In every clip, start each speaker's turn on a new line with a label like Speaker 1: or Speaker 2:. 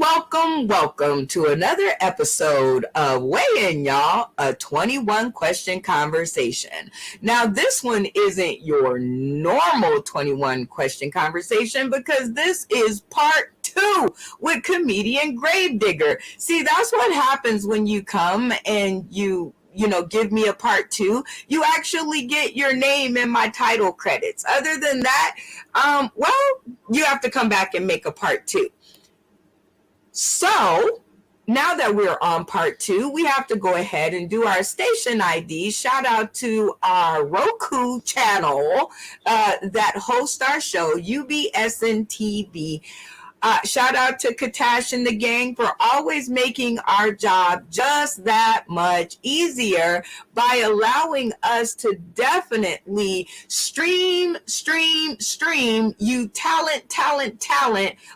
Speaker 1: Welcome to another episode of Weigh In, y'all, a 21 question conversation. Now, this one isn't your normal 21 question conversation because this is part 2 with comedian Gravedigger. See, that's what happens when you come and you give me a part 2. You actually get your name in my title credits. Other than that, you have to come back and make a part 2. So now that we're on part 2, we have to go ahead and do our station ID. Shout out to our Roku channel that hosts our show, UBSN TV. Shout out to Katash and the gang for always making our job just that much easier by allowing us to definitely stream you talent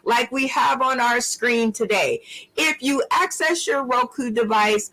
Speaker 1: like we have on our screen today. If you access your Roku device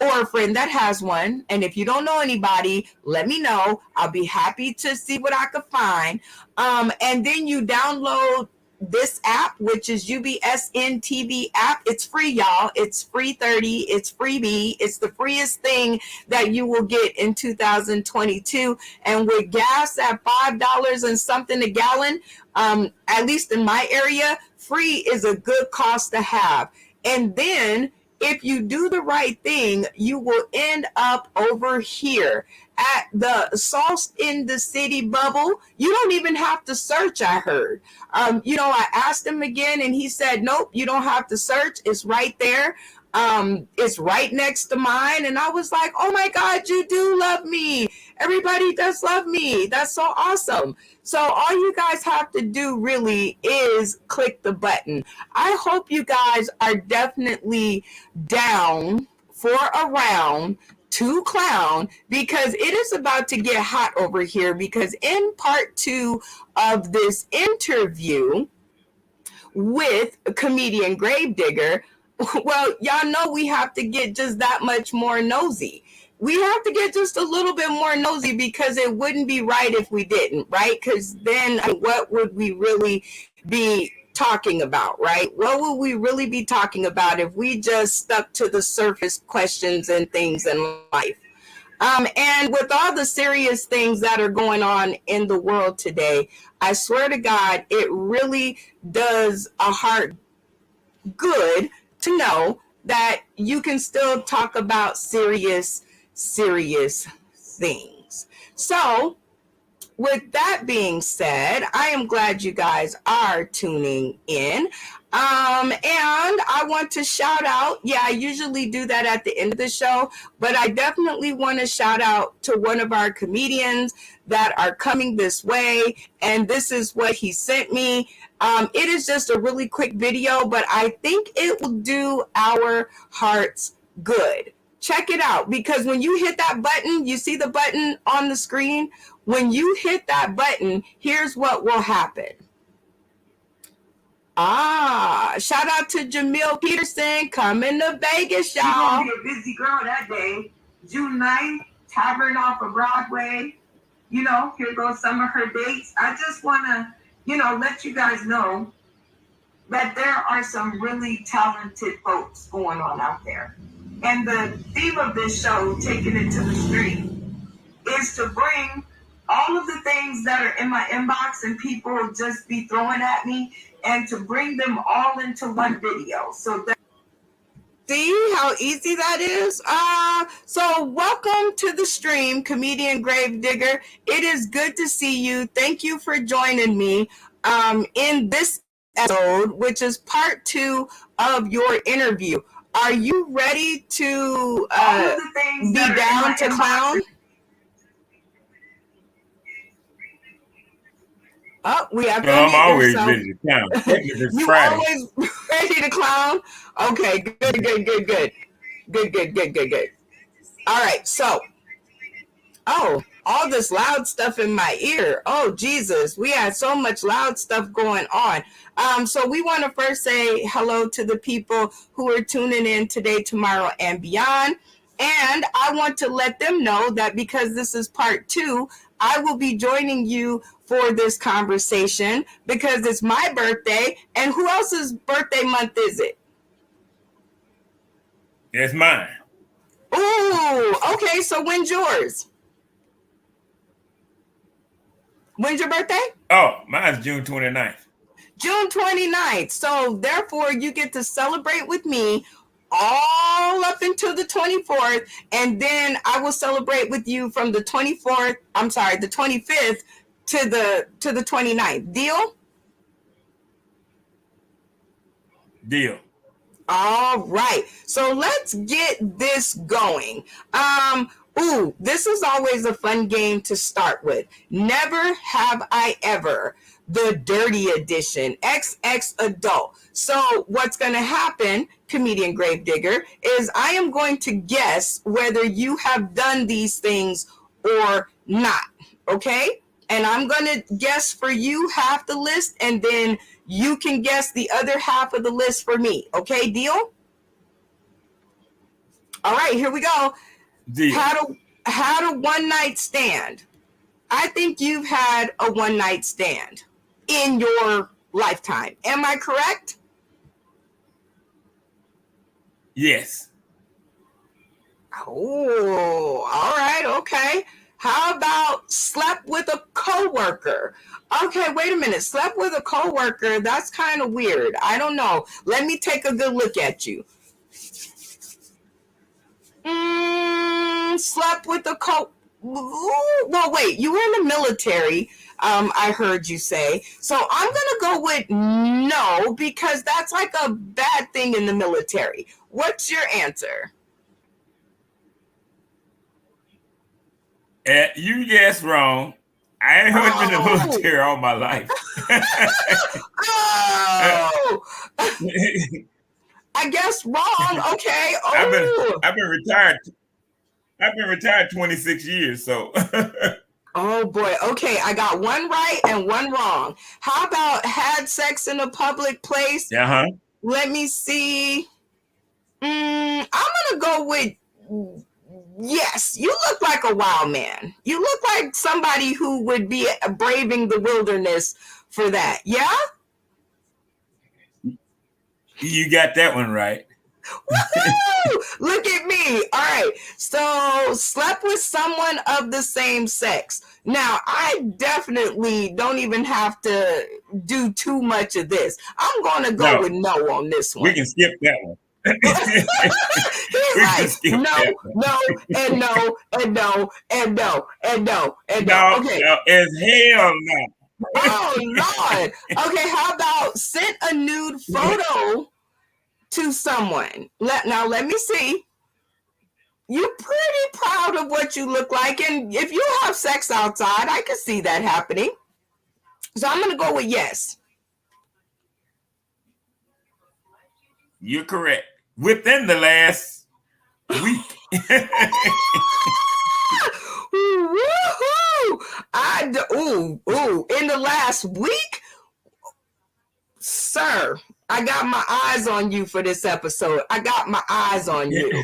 Speaker 1: or a friend that has one, and if you don't know anybody, let me know. I'll be happy to see what I could find. And then you download this app, which is UBSN TV app. It's free, y'all. It's free 30. It's freebie. It's the freest thing that you will get in 2022. And with gas at $5 and something a gallon, at least in my area, free is a good cost to have. And then if you do the right thing, you will end up over here at the Sauce in the City bubble. You don't even have to search, I heard. I asked him again and he said, nope, you don't have to search. It's right there. It's right next to mine. And I was like, oh my God, you do love me. Everybody does love me. That's so awesome. So all you guys have to do really is click the button. I hope you guys are definitely down for a round to clown, because it is about to get hot over here, because in part 2 of this interview with comedian Gravedigger, well, y'all know we have to get just that much more nosy. We have to get just a little bit more nosy because it wouldn't be right if we didn't, right? Because then what would we really be talking about, right? What would we really be talking about if we just stuck to the surface questions and things in life? And with all the serious things that are going on in the world today, I swear to God, it really does a heart good to know that you can still talk about serious things. So with that being said, I am glad you guys are tuning in. And I want to shout out, I usually do that at the end of the show, but I definitely want to shout out to one of our comedians that are coming this way. And this is what he sent me. It is just a really quick video, but I think it will do our hearts good. Check it out, because when you hit that button, you see the button on the screen. When you hit that button, here's what will happen. Shout out to Jamil Peterson coming to Vegas, y'all.
Speaker 2: You're going to be a busy girl that day. June 9th, Tavern off of Broadway. Here goes some of her dates. I just want to, let you guys know that there are some really talented folks going on out there. And the theme of this show, Taking It to the Street, is to bring all of the things that are in my inbox and people just be throwing at me, and to bring them all into one video. So
Speaker 1: see how easy that is? So welcome to the stream, comedian Gravedigger. It is good to see you. Thank you for joining me in this episode, which is part 2 of your interview. Are you ready to be down to clown? Oh, we have to.
Speaker 3: I'm always ready to clown.
Speaker 1: You always ready to clown? Okay, good. All right, so, all this loud stuff in my ear. Oh, Jesus, we had so much loud stuff going on. So we want to first say hello to the people who are tuning in today, tomorrow, and beyond. And I want to let them know that because this is part 2 I will be joining you for this conversation because it's my birthday. And who else's birthday month is it?
Speaker 3: It's mine.
Speaker 1: Ooh, okay. So when's yours? When's your birthday?
Speaker 3: Oh, mine's June 29th.
Speaker 1: June 29th. So therefore, you get to celebrate with me all up until the 24th, and then I will celebrate with you from the 24th. I'm sorry, the 25th to the 29th. Deal?
Speaker 3: Deal.
Speaker 1: All right. So let's get this going. This is always a fun game to start with. Never have I ever, the dirty edition, XX adult. So what's going to happen, comedian Gravedigger, is I am going to guess whether you have done these things or not. Okay? And I'm going to guess for you half the list, and then you can guess the other half of the list for me. Okay, deal? All right, here we go.
Speaker 3: Deal.
Speaker 1: Had a one night stand. I think you've had a one night stand in your lifetime. Am I correct?
Speaker 3: Yes.
Speaker 1: Oh, all right, okay. How about slept with a coworker? Okay, wait a minute. Slept with a coworker, that's kind of weird. I don't know. Let me take a good look at you. Slept with a well, wait, you were in the military, I heard you say. So I'm going to go with no, because that's like a bad thing in the military. What's your answer?
Speaker 3: You guessed wrong. I ain't heard in the military all my life.
Speaker 1: Oh! I guess wrong. Okay. Oh.
Speaker 3: I've been retired. I've been retired 26 years, so.
Speaker 1: Oh boy. Okay, I got one right and one wrong. How about had sex in a public place?
Speaker 3: Uh-huh.
Speaker 1: Let me see. I'm gonna go with yes. You look like a wild man. You look like somebody who would be braving the wilderness for that. Yeah?
Speaker 3: You got that one right.
Speaker 1: Woohoo! Look at me. All right. So slept with someone of the same sex. Now, I definitely don't even have to do too much of this. I'm going to go with no on this one.
Speaker 3: We can skip that one.
Speaker 1: He's like, no, and no, and no, and no, and no, and no. Okay.
Speaker 3: No, it's hell no.
Speaker 1: Oh, Lord. Okay, how about sent a nude photo to someone? Let me see. You're pretty proud of what you look like, and if you have sex outside, I can see that happening. So I'm going to go with yes.
Speaker 3: You're correct. Within the last week.
Speaker 1: Woohoo! In the last week? Sir, I got my eyes on you for this episode. I got my eyes on you.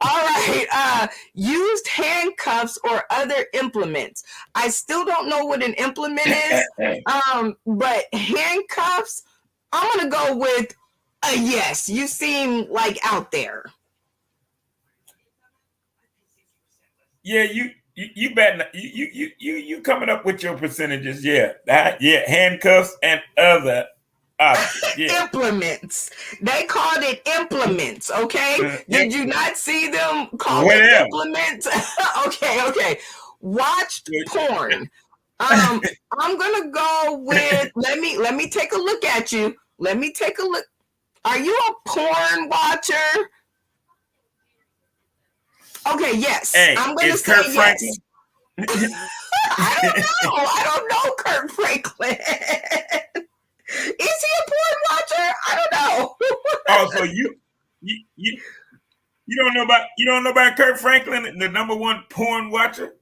Speaker 1: All right. Used handcuffs or other implements. I still don't know what an implement is. But handcuffs, I'm going to go with a yes. You seem like out there.
Speaker 3: Yeah, you bet. You coming up with your percentages. Yeah. Handcuffs and other
Speaker 1: yeah. Implements. They called it implements, okay? Did you not see them call it implements? Okay. Watched porn. I'm gonna go with let me take a look at you. Let me take a look. Are you a porn watcher? Okay, yes.
Speaker 3: Hey,
Speaker 1: I'm gonna say
Speaker 3: Kurt
Speaker 1: yes.
Speaker 3: Franklin?
Speaker 1: I don't know Kurt Franklin. Is he a porn watcher? I don't know.
Speaker 3: Oh, so you don't know about Kurt Franklin, the number one porn watcher?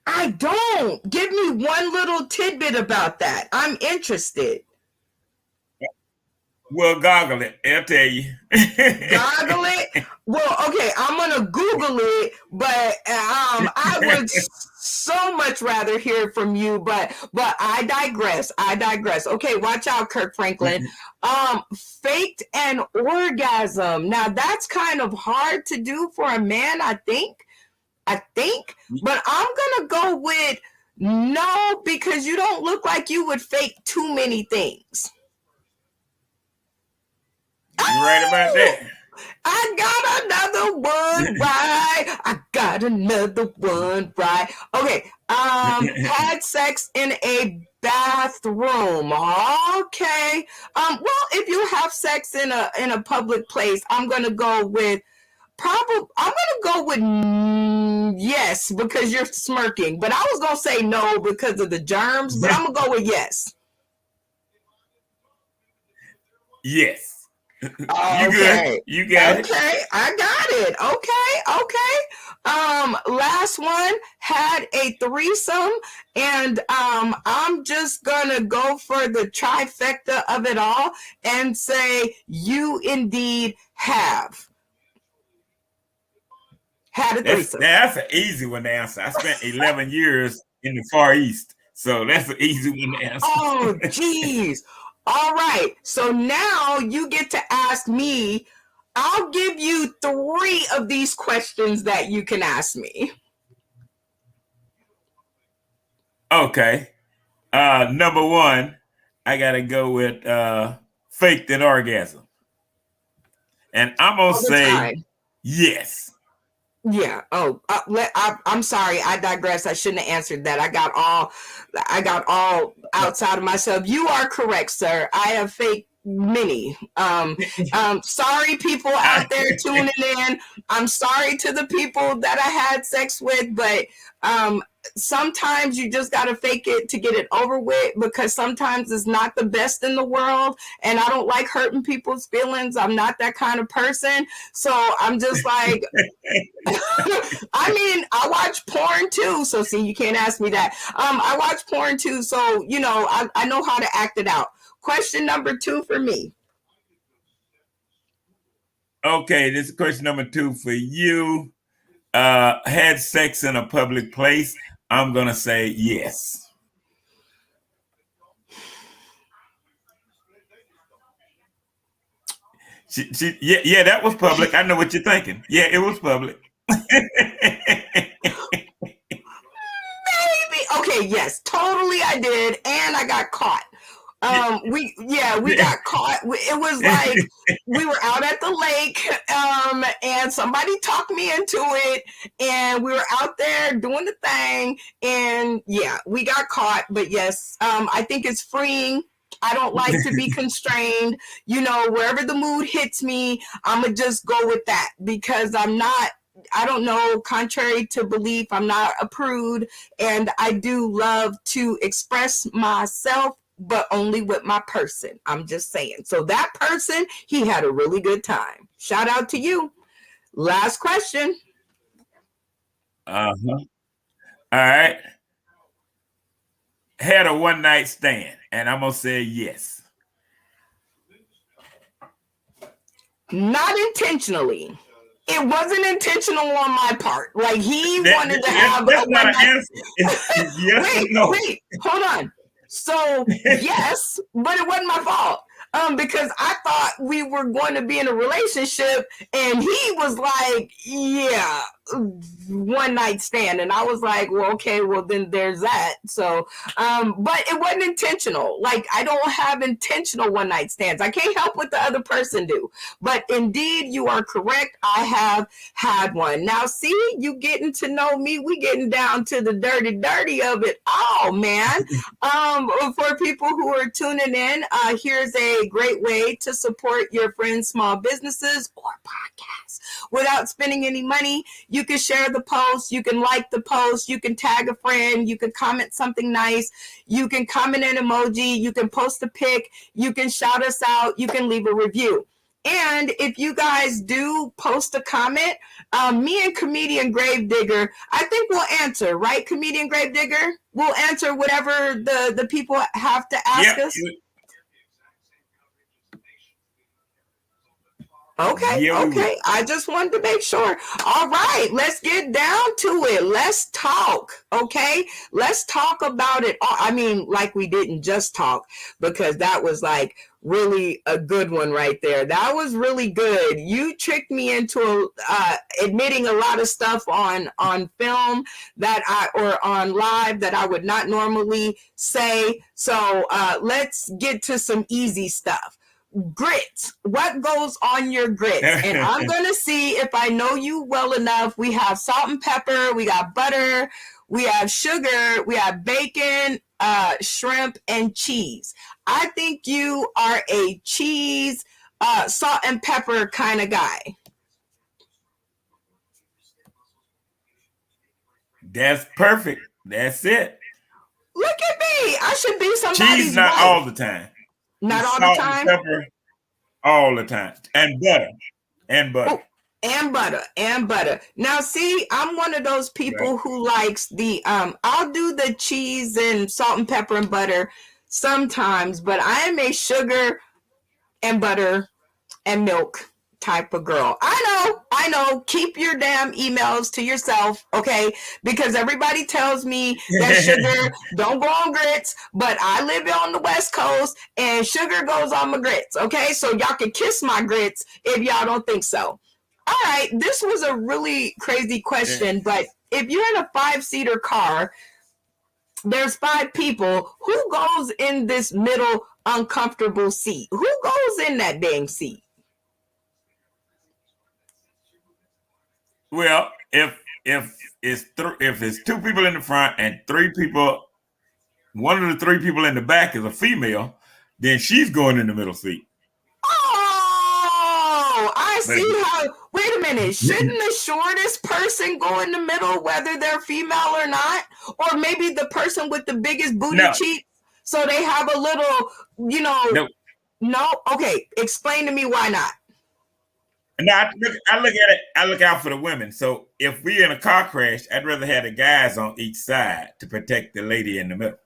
Speaker 1: I don't. Give me one little tidbit about that. I'm interested.
Speaker 3: Well, goggle it. I'll tell you.
Speaker 1: Goggle it. Well, okay, I'm gonna Google it, but I would so much rather hear from you. But I digress. I digress. Okay, watch out, Kirk Franklin. Faked an orgasm. Now that's kind of hard to do for a man, I think. But I'm gonna go with no, because you don't look like you would fake too many things.
Speaker 3: You're right about that.
Speaker 1: I got another one right. I got another one right. Okay. Had sex in a bathroom. Okay. Well, if you have sex in a public place, I'm gonna go with yes, because you're smirking. But I was gonna say no because of the germs, but I'm gonna go with yes.
Speaker 3: Yes. You
Speaker 1: Okay.
Speaker 3: good. You got it.
Speaker 1: Okay, I got it. Okay. Last one, had a threesome, and I'm just gonna go for the trifecta of it all and say you indeed have had a threesome.
Speaker 3: That's an easy one to answer. I spent 11 years in the Far East, so that's an easy one to answer.
Speaker 1: Oh, geez. All right. So now you get to ask me. I'll give you 3 of these questions that you can ask me.
Speaker 3: Okay. Number 1, I gotta go with faked an orgasm. And I'm gonna say yes.
Speaker 1: Yeah. Oh, I'm sorry. I digress. I shouldn't have answered that. I got all outside of myself. You are correct, sir. I have faked many. Sorry, people out there tuning in. I'm sorry to the people that I had sex with, but sometimes you just got to fake it to get it over with, because sometimes it's not the best in the world, and I don't like hurting people's feelings. I'm not that kind of person, so I'm just like I mean, I watch porn too, so see, you can't ask me that. I watch porn too, so you know, I know how to act it out. Question number 2 for me.
Speaker 3: Okay, this is question number 2 for you. Had sex in a public place. I'm gonna say yes. Yeah, that was public. I know what you're thinking. Yeah, it was public.
Speaker 1: Maybe. Okay, yes, totally I did, and I got caught. We got caught. It was like we were out at the lake, and somebody talked me into it, and we were out there doing the thing, and yeah, we got caught. But yes, I think it's freeing. I don't like to be constrained. You know, wherever the mood hits me, I'm gonna just go with that, because I don't know, contrary to belief, I'm not a prude, and I do love to express myself, but only with my person. I'm just saying. So that person, he had a really good time. Shout out to you. Last question.
Speaker 3: All right. Had a one night stand, and I'm gonna say yes.
Speaker 1: Not intentionally. It wasn't intentional on my part. Like he wanted to have
Speaker 3: that's
Speaker 1: a
Speaker 3: not
Speaker 1: one
Speaker 3: an answer. Yes or no.
Speaker 1: Wait, hold on. So yes, but it wasn't my fault. Because I thought we were going to be in a relationship, and he was like, yeah, one night stand. And I was like, well, okay, well then there's that. So, but it wasn't intentional. Like, I don't have intentional one night stands. I can't help what the other person do. But indeed, you are correct. I have had one. Now, see, you getting to know me. We getting down to the dirty of it. Oh, man. For people who are tuning in, here's a great way to support your friends' small businesses or podcasts without spending any money. You can share the post, you can like the post, you can tag a friend, you can comment something nice, you can comment an emoji, you can post a pic, you can shout us out, you can leave a review. And if you guys do post a comment, me and Comedian Gravedigger, I think we'll answer, right, Comedian Gravedigger? We'll answer whatever the people have to ask us. Okay,
Speaker 3: Yeah, we will.
Speaker 1: okay. I just wanted to make sure. All right, let's get down to it. Let's talk. Okay, let's talk about it. I mean, like we didn't just talk, because that was like really a good one right there. That was really good. You tricked me into admitting a lot of stuff on film or on live that I would not normally say. So let's get to some easy stuff. Grits. What goes on your grits? And I'm going to see if I know you well enough. We have salt and pepper. We got butter. We have sugar. We have bacon, shrimp, and cheese. I think you are a cheese, salt and pepper kind of guy.
Speaker 3: That's perfect. That's it.
Speaker 1: Look at me. I should be somebody's
Speaker 3: Cheese not
Speaker 1: wife.
Speaker 3: all the time.
Speaker 1: Not all
Speaker 3: Salt
Speaker 1: the time.
Speaker 3: and pepper all the time. And butter. And butter.
Speaker 1: Oh, and butter. Now, see, I'm one of those people who likes the I'll do the cheese and salt and pepper and butter sometimes, but I am a sugar and butter and milk type of girl. I know. Keep your damn emails to yourself, okay? Because everybody tells me that sugar don't go on grits, but I live on the West Coast and sugar goes on my grits, okay? So y'all can kiss my grits if y'all don't think so. All right, this was a really crazy question, but if you're in a 5-seater car, there's 5 people. Who goes in this middle uncomfortable seat? Who goes in that dang seat?
Speaker 3: Well, if it's 2 people in the front and 3 people, one of the 3 people in the back is a female, then she's going in the middle seat.
Speaker 1: Oh, I see how. Wait a minute. Shouldn't the shortest person go in the middle, whether they're female or not? Or maybe the person with the biggest booty cheeks, so they have a little, No? Okay, explain to me why not.
Speaker 3: No, I look at it. I look out for the women. So if we're in a car crash, I'd rather have the guys on each side to protect the lady in the middle.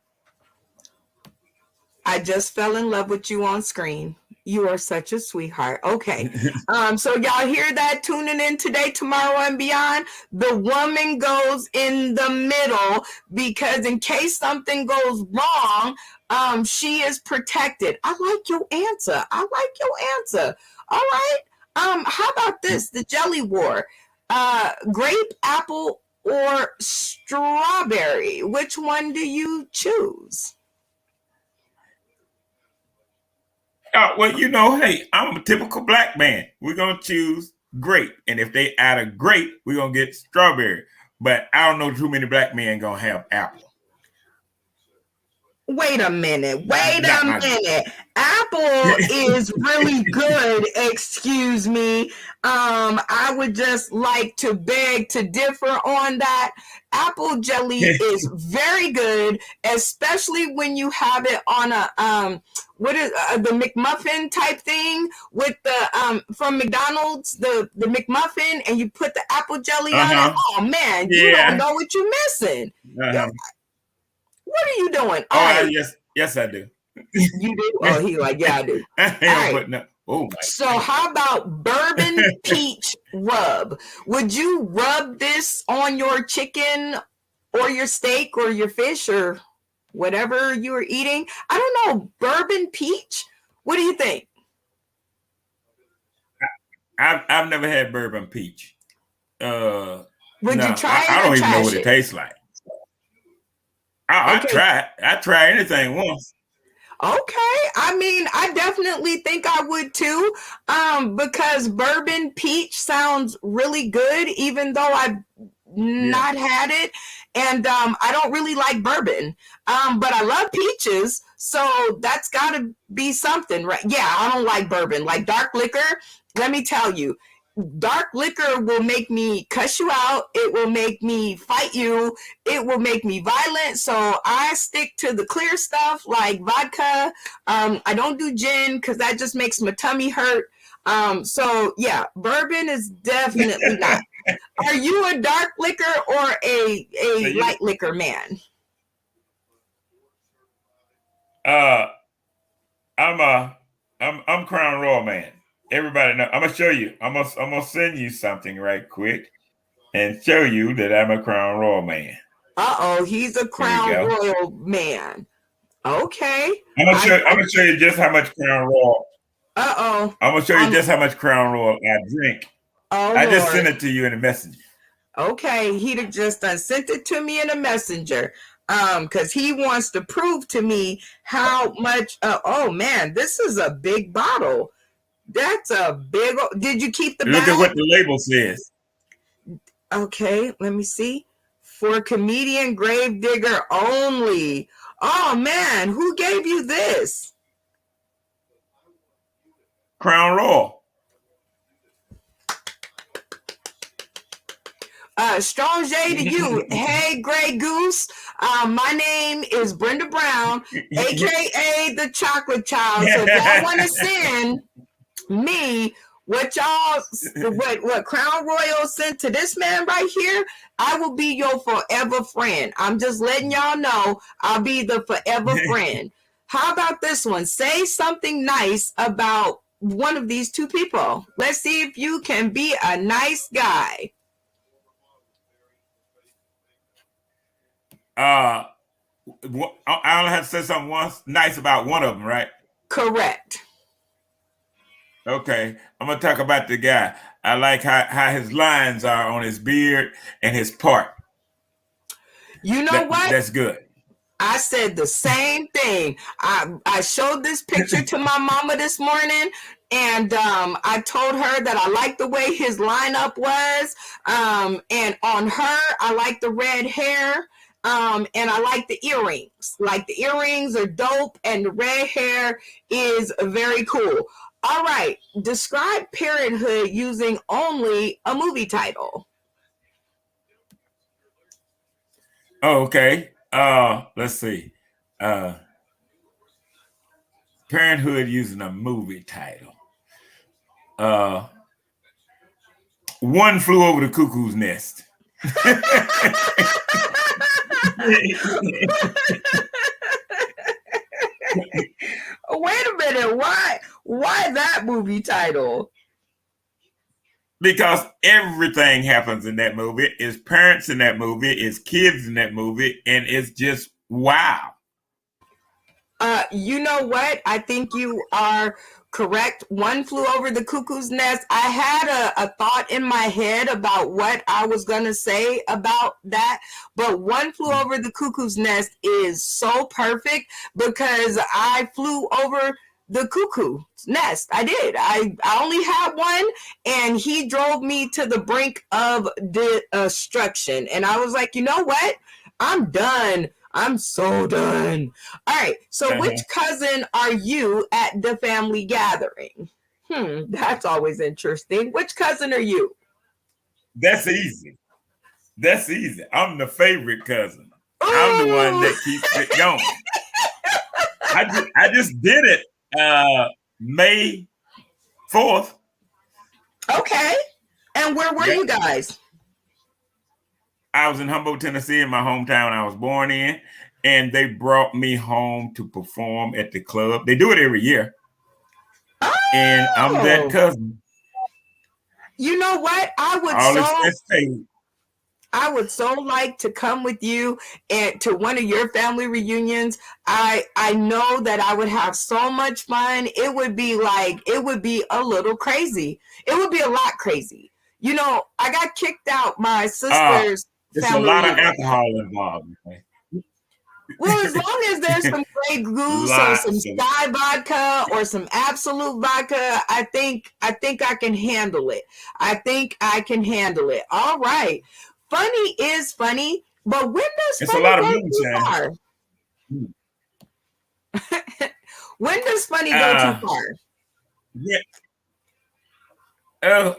Speaker 1: I just fell in love with you on screen. You are such a sweetheart. Okay. So y'all hear that tuning in today, tomorrow, and beyond? The woman goes in the middle because in case something goes wrong, she is protected. I like your answer. All right. How about this? The jelly war. Grape, apple, or strawberry? Which one do you choose?
Speaker 3: Well, hey, I'm a typical black man. We're going to choose grape. And if they add a grape, we're going to get strawberry. But I don't know too many black men going to have apple.
Speaker 1: Wait a minute. Apple is really good. Excuse me. I would just like to beg to differ on that. Apple jelly is very good, especially when you have it on a what is the McMuffin type thing with the from McDonald's, the McMuffin, and you put the apple jelly on it. Oh man, you don't know what you're missing. What are you doing?
Speaker 3: Yes, I do.
Speaker 1: You do? Oh, he like, yeah, I do. All right. So how about bourbon peach rub? Would you rub this on your chicken or your steak or your fish or whatever you are eating? I don't know. Bourbon peach? What do you think?
Speaker 3: I've never had bourbon peach.
Speaker 1: Would you try it?
Speaker 3: I don't even know what it tastes like. I try anything once.
Speaker 1: Okay. I mean, I definitely think I would too. Because bourbon peach sounds really good, even though I've not had it. And I don't really like bourbon. But I love peaches. So that's gotta be something, right? Yeah, I don't like bourbon. Like dark liquor, let me tell you. Dark liquor will make me cuss you out. It will make me fight you. It will make me violent. So I stick to the clear stuff like vodka. I don't do gin because that just makes my tummy hurt. So yeah, bourbon is definitely not. Are you a dark liquor or a light liquor man?
Speaker 3: I'm Crown Royal man. everybody know. I'm gonna show you. I'm gonna send you something right quick and show you that I'm a Crown Royal man.
Speaker 1: He's a
Speaker 3: Here we
Speaker 1: Crown
Speaker 3: go.
Speaker 1: Royal man. Okay.
Speaker 3: I'm gonna show you just how much Crown Royal.
Speaker 1: I'm
Speaker 3: I'm gonna show you just how much Crown Royal I drink.
Speaker 1: Oh,
Speaker 3: I just
Speaker 1: Lord.
Speaker 3: sent it to you in a messenger.
Speaker 1: Okay, he just sent it to me in a messenger. Because he wants to prove to me how much. Oh man, this is a big bottle. That's a big. Did you keep the
Speaker 3: Look
Speaker 1: bag?
Speaker 3: at what the label says.
Speaker 1: Okay, let me see. For comedian Gravedigger only. Oh man, who gave you this?
Speaker 3: Crown Royal.
Speaker 1: Strong J to you. Hey, Grey Goose. My name is Brenda Brown, aka the Chocolate Child. So if y'all want to send me what Crown Royal sent to this man right here, I will be your forever friend. I'm just letting y'all know I'll be the forever friend. How about this one? Say something nice about one of these two people. Let's see if you can be a nice guy.
Speaker 3: I only have to say something once nice about one of them, right?
Speaker 1: Correct.
Speaker 3: Okay, I'm gonna talk about the guy. I like how his lines are on his beard and his part.
Speaker 1: You know what?
Speaker 3: That's good.
Speaker 1: I said the same thing. I showed this picture to my mama this morning, and I told her that I liked the way his lineup was. And on her, I like the red hair. And I like the earrings. Like the earrings are dope, and the red hair is very cool. All right, describe parenthood using only a movie title.
Speaker 3: Oh, okay. Let's see. Parenthood using a movie title. One Flew Over the Cuckoo's Nest.
Speaker 1: Wait a minute. Why that movie title?
Speaker 3: Because everything happens in that movie. It's parents in that movie. It's kids in that movie. And it's just wow.
Speaker 1: You know what? I think you are correct. One Flew Over the Cuckoo's Nest. I had a thought in my head about what I was going to say about that, but One Flew Over the Cuckoo's Nest is so perfect because I flew over the cuckoo's nest. I did. I only had one, and he drove me to the brink of destruction. And I was like, you know what? I'm done. I'm so done. All right. So which cousin are you at the family gathering? That's always interesting. Which cousin are you?
Speaker 3: That's easy. That's easy. I'm the favorite cousin. I'm the one that keeps it going. I just did it May 4th.
Speaker 1: Okay. And where were you guys?
Speaker 3: I was in Humboldt, Tennessee, in my hometown I was born in, and they brought me home to perform at the club. They do it every year. Oh. And I'm that cousin.
Speaker 1: You know what? I would so like to come with you and to one of your family reunions. I know that I would have so much fun. It would be a little crazy. It would be a lot crazy. You know, I got kicked out my sister's
Speaker 3: there's a lot of alcohol involved. Okay?
Speaker 1: Well, as long as there's some Grey Goose or some Sky vodka or some Absolute vodka, I think I can handle it. I think I can handle it. All right. Funny is funny, but when does funny go too far? When does funny go too far?
Speaker 3: Yeah.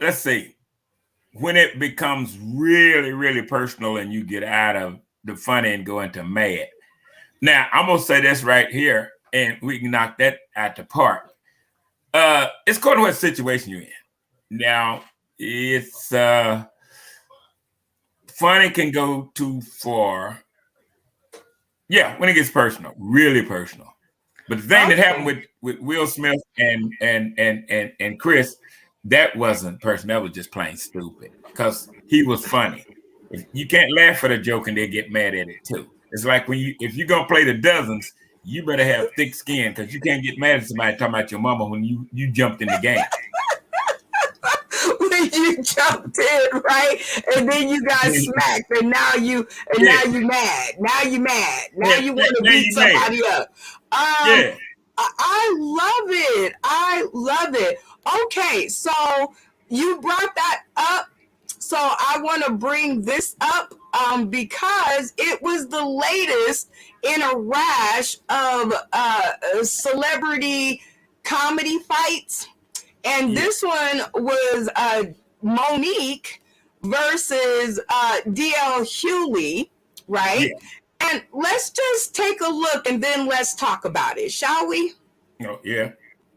Speaker 3: Let's see. When it becomes really, really personal and you get out of the funny and go into mad. Now, I'm going to say this right here, and we can knock that out the park. It's according to what situation you're in. Now, it's funny can go too far. Yeah, when it gets personal, really personal. But the thing that happened with Will Smith and Chris, that wasn't personal. That was just plain stupid because he was funny. If you can't laugh at a joke and they get mad at it too. It's like if you're gonna play the dozens, you better have thick skin because you can't get mad at somebody talking about your mama when you jumped in the game.
Speaker 1: When you jumped in, right? And then you got smacked, and now you mad. Now you mad. Now you want to beat somebody up. I love it. I love it. Okay, so you brought that up. So I want to bring this up because it was the latest in a rash of celebrity comedy fights. And this one was Monique versus D.L. Hughley, right? Yeah. And let's just take a look and then let's talk about it, shall we?
Speaker 3: Oh, yeah.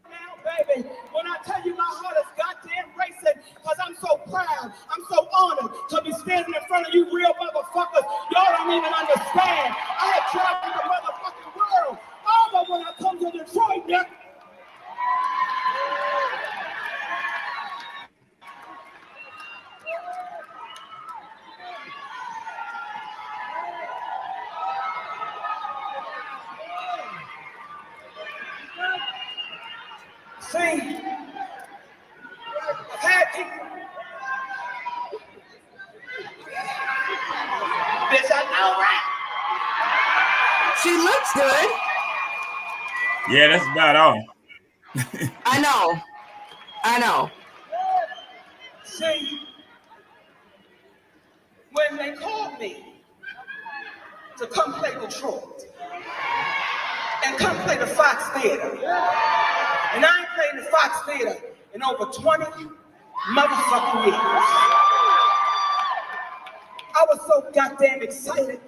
Speaker 4: Now, baby, when I tell you my heart is goddamn racing, because I'm so proud, I'm so honored to be standing in front of you real motherfuckers. Y'all don't even understand. I have traveled the motherfucking world. All but when I come to Detroit, nigga. See, I've had people. Bitch, I know, right?
Speaker 1: She looks good.
Speaker 3: Yeah, that's about all.
Speaker 1: I know.
Speaker 4: See, when they called me to come play Detroit and come play the Fox Theater, and I ain't played the Fox Theater in over 20 motherfucking years. I was so goddamn excited.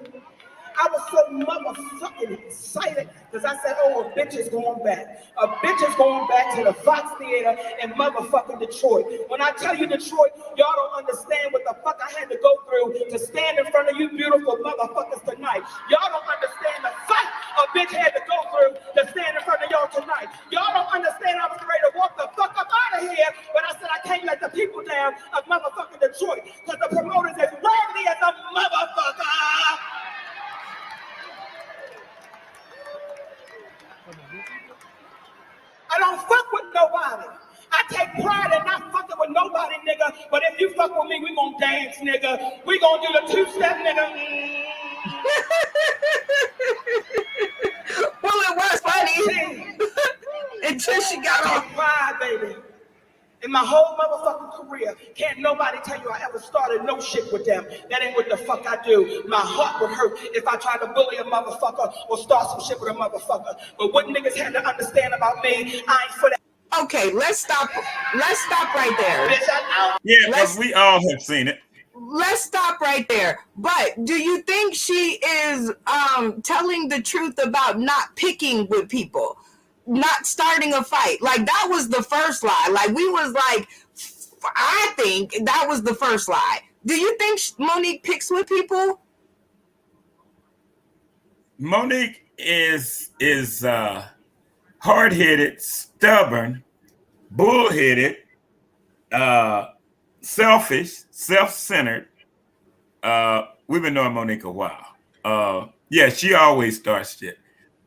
Speaker 4: I was so motherfucking excited because I said, oh, a bitch is going back. A bitch is going back to the Fox Theater in motherfucking Detroit. When I tell you Detroit, y'all don't understand what the fuck I had to go through to stand in front of you beautiful motherfuckers tonight. Y'all don't understand the fight a bitch had to go through to stand in front of y'all tonight. Y'all don't understand I was ready to walk the fuck up out of here, but I said I can't let the people down of motherfucking Detroit because the promoters as rarely as a motherfucker. I don't fuck with nobody. I take pride in not fucking with nobody, nigga. But if you fuck with me, we gonna dance, nigga. We gonna do the two-step, nigga.
Speaker 1: Well, it was funny. Until she got off.
Speaker 4: Pride, baby. In my whole motherfucking career, can't nobody tell you I ever started no shit with them. That ain't what the fuck I do. My heart would hurt if I tried to bully a motherfucker or start some shit with a motherfucker. But what niggas had to understand about me, I ain't for that.
Speaker 1: Okay, let's stop right there.
Speaker 4: Bitch, I know.
Speaker 3: Yeah, because we all have seen it.
Speaker 1: Let's stop right there. But do you think she is telling the truth about not picking with people? Not starting a fight? Like, that was the first lie. Like, we was like, I think that was the first lie. Do you think Monique picks with people?
Speaker 3: Monique is hard-headed, stubborn, bullheaded, selfish, self-centered. We've been knowing Monique a while. Yeah, she always starts shit.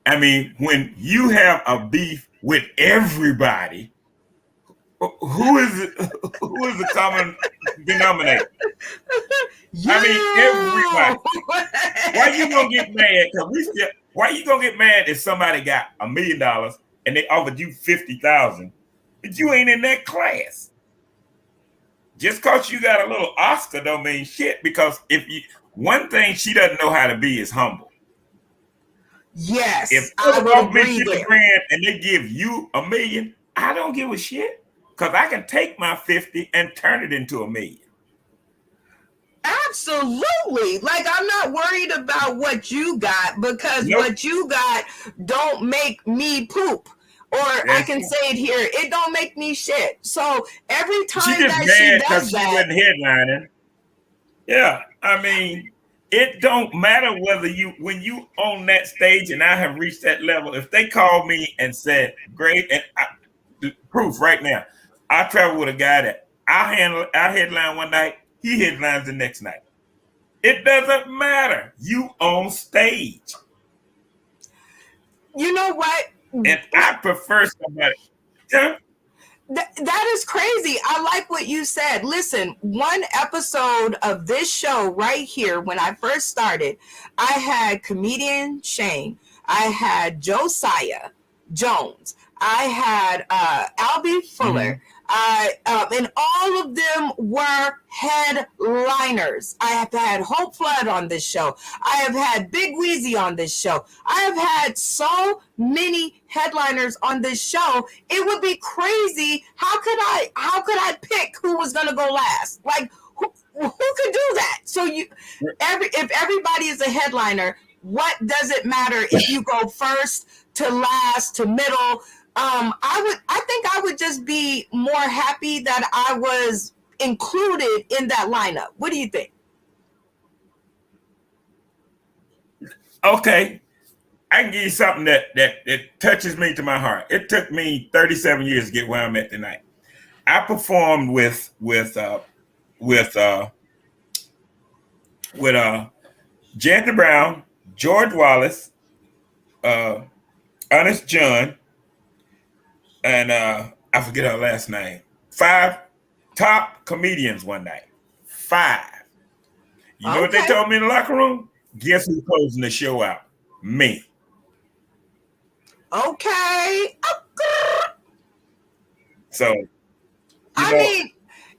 Speaker 3: I mean, when you have a beef with everybody, who is the common denominator? I mean, everybody. Why you gonna get mad? Why you gonna get mad if somebody got $1 million and they offered you 50,000, but you ain't in that class? Just cause you got a little Oscar don't mean shit. Because one thing she doesn't know how to be is humble.
Speaker 1: Yes,
Speaker 3: if
Speaker 1: I would agree
Speaker 3: there. $50,000 and they give you $1 million, I don't give a shit because I can take my 50 and turn it into $1 million.
Speaker 1: Absolutely. Like, I'm not worried about what you got because what you got don't make me poop. Or I can say it here, it don't make me shit. So every time that she does that,
Speaker 3: she wasn't headlining. Yeah, I mean, It don't matter whether when you on that stage and I have reached that level. If they call me and said, "Great," and proof right now, I travel with a guy that I headline one night, he headlines the next night. It doesn't matter. You on stage.
Speaker 1: You know what?
Speaker 3: And I prefer somebody. Yeah.
Speaker 1: That is crazy. I like what you said. Listen, one episode of this show right here, when I first started, I had comedian Shane, I had Josiah Jones, I had Albie Fuller, and all of them were headliners. I have had Hope Flood on this show. I have had Big Wheezy on this show. I have had so many headliners on this show. It would be crazy. How could I pick who was gonna go last? Like who could do that? So if everybody is a headliner, what does it matter if you go first to last to middle? I think I would just be more happy that I was included in that lineup. What do you think?
Speaker 3: Okay. I can give you something that touches me to my heart. It took me 37 years to get where I'm at tonight. I performed with Jantry Brown, George Wallace, Honest John, and I forget her last name. 5 top comedians one night. 5. You know what they told me in the locker room? Guess who's closing the show out? Me.
Speaker 1: Okay.
Speaker 3: So, and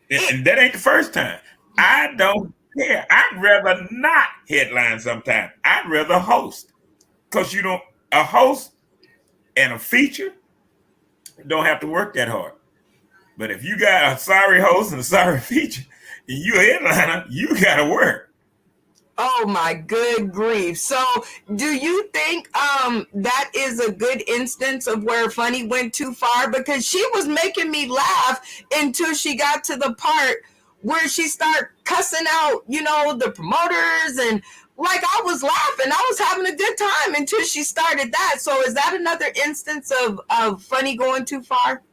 Speaker 3: that ain't the first time. I don't care. I'd rather not headline sometimes. I'd rather host. Because a host and a feature don't have to work that hard. But if you got a sorry host and a sorry feature, and you a headliner, you got to work.
Speaker 1: Oh my good grief. So do you think that is a good instance of where Funny went too far? Because she was making me laugh until she got to the part where she started cussing out, the promoters, and like I was laughing. I was having a good time until she started that. So is that another instance of Funny going too far?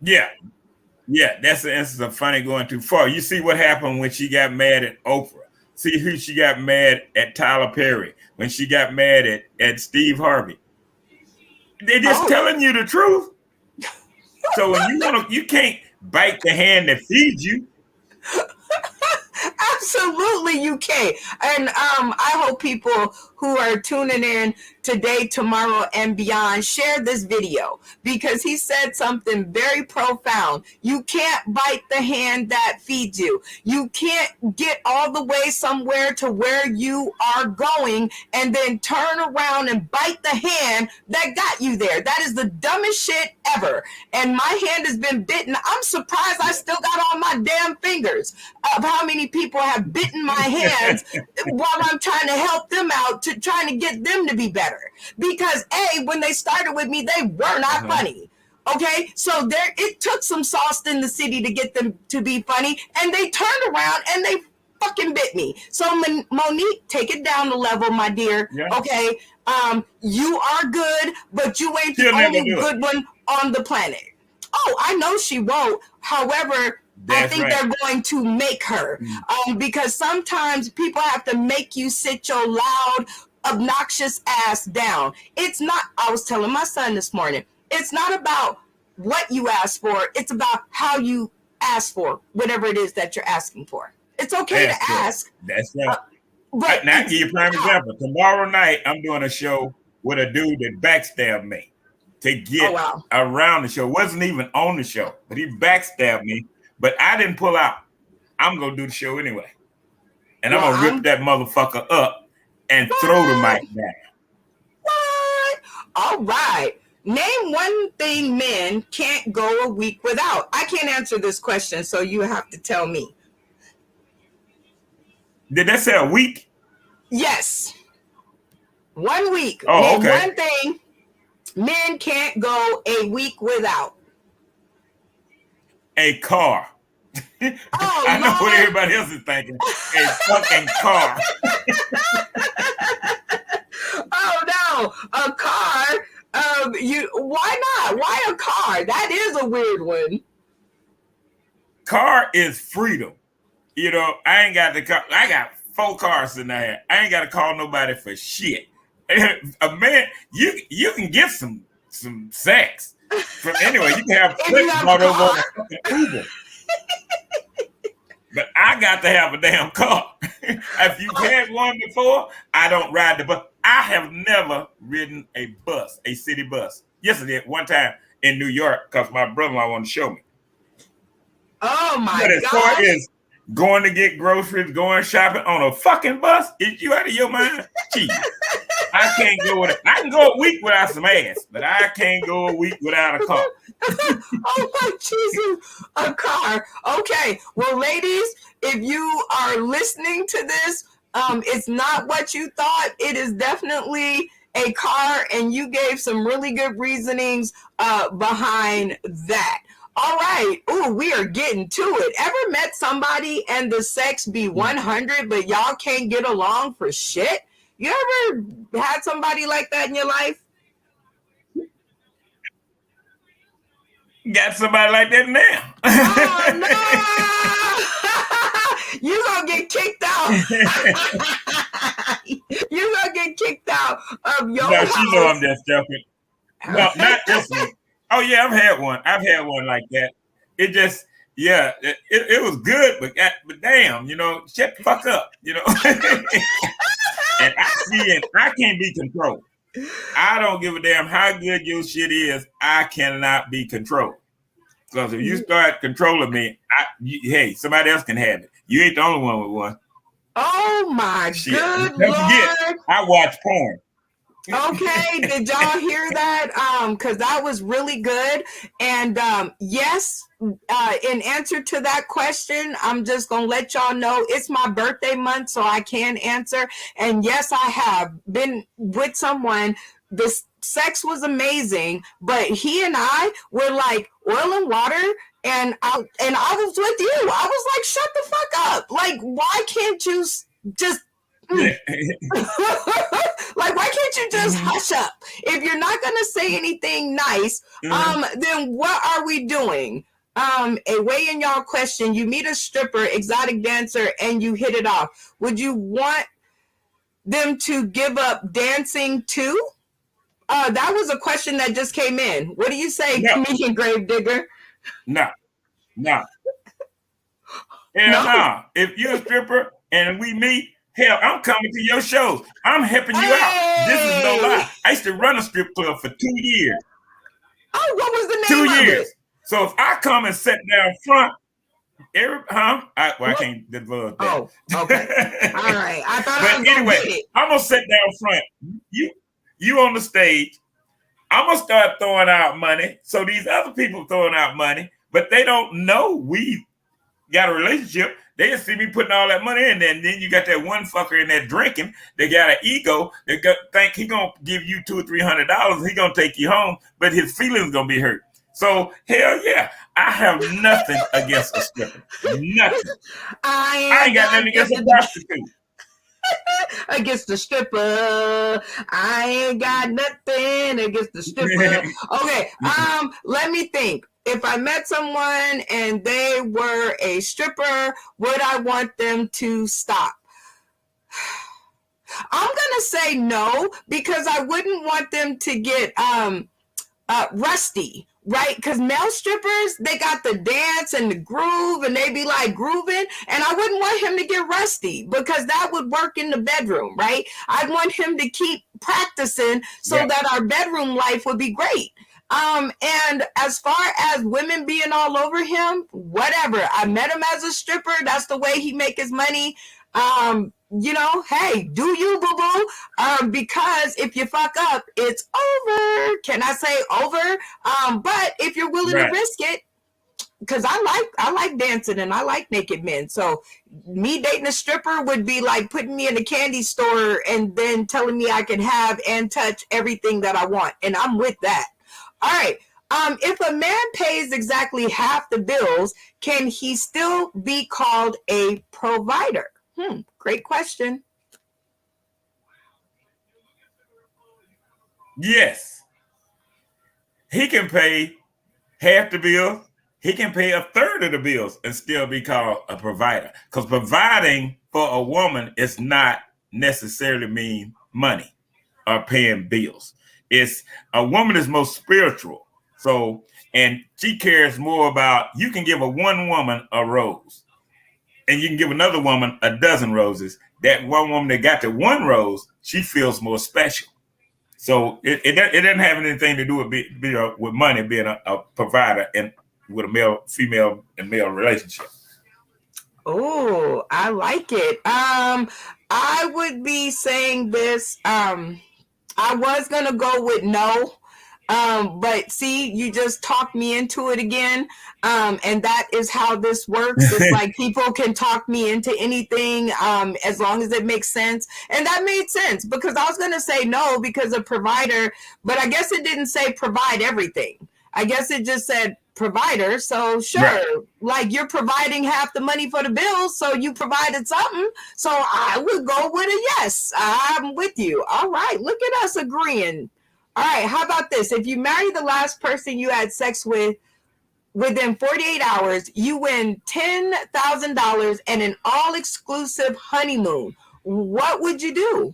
Speaker 3: Yeah. Yeah, that's the instance of Funny going too far. You see what happened when she got mad at Oprah. See who she got mad at, Tyler Perry. When she got mad at Steve Harvey. They're just telling you the truth. So when you can't bite the hand that feeds you.
Speaker 1: Absolutely, you can. And I hope people who are tuning in today, tomorrow, and beyond share this video, because he said something very profound. You can't bite the hand that feeds you. You can't get all the way somewhere to where you are going and then turn around and bite the hand that got you there. That is the dumbest shit ever. And my hand has been bitten. I'm surprised I still got all my damn fingers of how many people have bitten my hands while I'm trying to help them out, trying to get them to be better. Because when they started with me, they were not funny. Okay, so it took some sauce in the city to get them to be funny, and they turned around and they fucking bit me. So Monique, take it down a level, my dear. Yeah. Okay, you are good, but you ain't the only good one on the planet. Oh, I know she won't. However, I think they're going to make her, because sometimes people have to make you sit your loud, obnoxious ass down. It's not, I was telling my son this morning, it's not about what you ask for. It's about how you ask for whatever it is that you're asking for. It's okay to ask.
Speaker 3: That's right. But now, I'll give you a prime example. Tomorrow night, I'm doing a show with a dude that backstabbed me to get around the show. Wasn't even on the show, but he backstabbed me. But I didn't pull out. I'm going to do the show anyway. And I'm going to rip that motherfucker up and throw the mic down.
Speaker 1: What? All right. Name one thing men can't go a week without. I can't answer this question, so you have to tell me.
Speaker 3: Did that say a week?
Speaker 1: Yes. 1 week.
Speaker 3: Oh,
Speaker 1: Name
Speaker 3: okay.
Speaker 1: one thing men can't go a week without.
Speaker 3: A car. I know what everybody else is thinking. A fucking car.
Speaker 1: Oh no, a car. Why not? Why a car? That is a weird one.
Speaker 3: Car is freedom. You know, I ain't got the car. I got 4 cars in there. I ain't got to call nobody for shit. A man, you can get some sex from anyway. You can have sex brought over on a fucking Uber. But I got to have a damn car. If you've had one before, I don't ride the bus. I have never ridden a bus, a city bus. Yes, I did one time in New York because my brother-in-law wanted to show me.
Speaker 1: Oh my
Speaker 3: God! As far as going to get groceries, going shopping on a fucking bus, is you out of your mind? Gee, I can't go with it. I can go a week without some ass, but I can't go a week without a car.
Speaker 1: Oh my Jesus, a car. Okay, well, ladies, if you are listening to this, it's not what you thought. It is definitely a car, and you gave some really good reasonings behind that. All right. Ooh, we are getting to it. Ever met somebody and the sex be 100, but y'all can't get along for shit? You ever had somebody like that in your life?
Speaker 3: Got somebody like that now.
Speaker 1: Oh no! You gonna get kicked out. You gonna get kicked out of your house.
Speaker 3: She know I'm just joking. No, not this one. Oh yeah, I've had one. I've had one like that. It just, yeah, it was good, but damn, you know, shut the fuck up, you know. And I can't be controlled. I don't give a damn how good your shit is. I cannot be controlled. Because if you start controlling me, hey, somebody else can have it. You ain't the only one with one.
Speaker 1: Oh my
Speaker 3: shit.
Speaker 1: Good
Speaker 3: Don't
Speaker 1: Lord.
Speaker 3: forget, I watch porn.
Speaker 1: Okay, did y'all hear that? Because that was really good. And yes, in answer to that question, I'm just gonna let y'all know it's my birthday month, so I can answer. And yes, I have been with someone. The sex was amazing, but he and I were like oil and water. And I was with you. I was like, shut the fuck up. Like, why can't you just like, why can't you just hush up? If you're not gonna say anything nice, then what are we doing? A way in y'all question, you meet a stripper, exotic dancer, and you hit it off. Would you want them to give up dancing too? That was a question that just came in. What do you say, comedian Gravedigger?
Speaker 3: No. Hell no. If you're a stripper and we meet, hell, I'm coming to your shows. I'm helping you out. This is no lie. I used to run a strip club for 2 years.
Speaker 1: Oh, what was the name
Speaker 3: 2
Speaker 1: of
Speaker 3: years.
Speaker 1: it?
Speaker 3: So if I come and sit down front, I can't divulge that.
Speaker 1: Oh, okay. All right. I thought I was
Speaker 3: anyway,
Speaker 1: get it.
Speaker 3: I'm gonna sit down front. You on the stage. I'm gonna start throwing out money. So these other people throwing out money, but they don't know we got a relationship. They just see me putting all that money in there, and then you got that one fucker in there drinking. They got an ego. They think he gonna give you $200 or $300. He gonna take you home, but his feelings gonna be hurt. So hell yeah, I have nothing against a stripper. Nothing. I ain't got nothing against a prostitute.
Speaker 1: Against the stripper, I ain't got nothing against the stripper. Okay, let me think. If I met someone and they were a stripper, would I want them to stop? I'm gonna say no, because I wouldn't want them to get rusty, right? Because male strippers, they got the dance and the groove, and they be like grooving, and I wouldn't want him to get rusty, because that would work in the bedroom, right? I'd want him to keep practicing so that our bedroom life would be great. And as far as women being all over him, whatever. I met him as a stripper. That's the way he make his money. You know, hey, do you, boo-boo? Because if you fuck up, it's over. Can I say over? But if you're willing to risk it, because I like dancing and I like naked men. So me dating a stripper would be like putting me in a candy store and then telling me I can have and touch everything that I want. And I'm with that. All right. If a man pays exactly half the bills, can he still be called a provider? Great question.
Speaker 3: Yes. He can pay half the bills. He can pay a third of the bills and still be called a provider. Because providing for a woman is not necessarily mean money or paying bills. It's a woman is most spiritual. So, and she cares more about, you can give one woman a rose and you can give another woman a dozen roses. That one woman that got the one rose, she feels more special. So it doesn't have anything to do with money being a provider and with a female and male relationship.
Speaker 1: Oh, I like it. I would be saying this. I was gonna go with no. But see, you just talked me into it again. And that is how this works. It's like people can talk me into anything as long as it makes sense. And that made sense because I was going to say no because of provider, but I guess it didn't say provide everything. I guess it just said provider. So sure, right. Like you're providing half the money for the bills, so you provided something. So I would go with a yes. I'm with you. All right, look at us agreeing. All right, how about this? If you marry the last person you had sex with within 48 hours, you win $10,000 and an all-exclusive honeymoon. What would you do?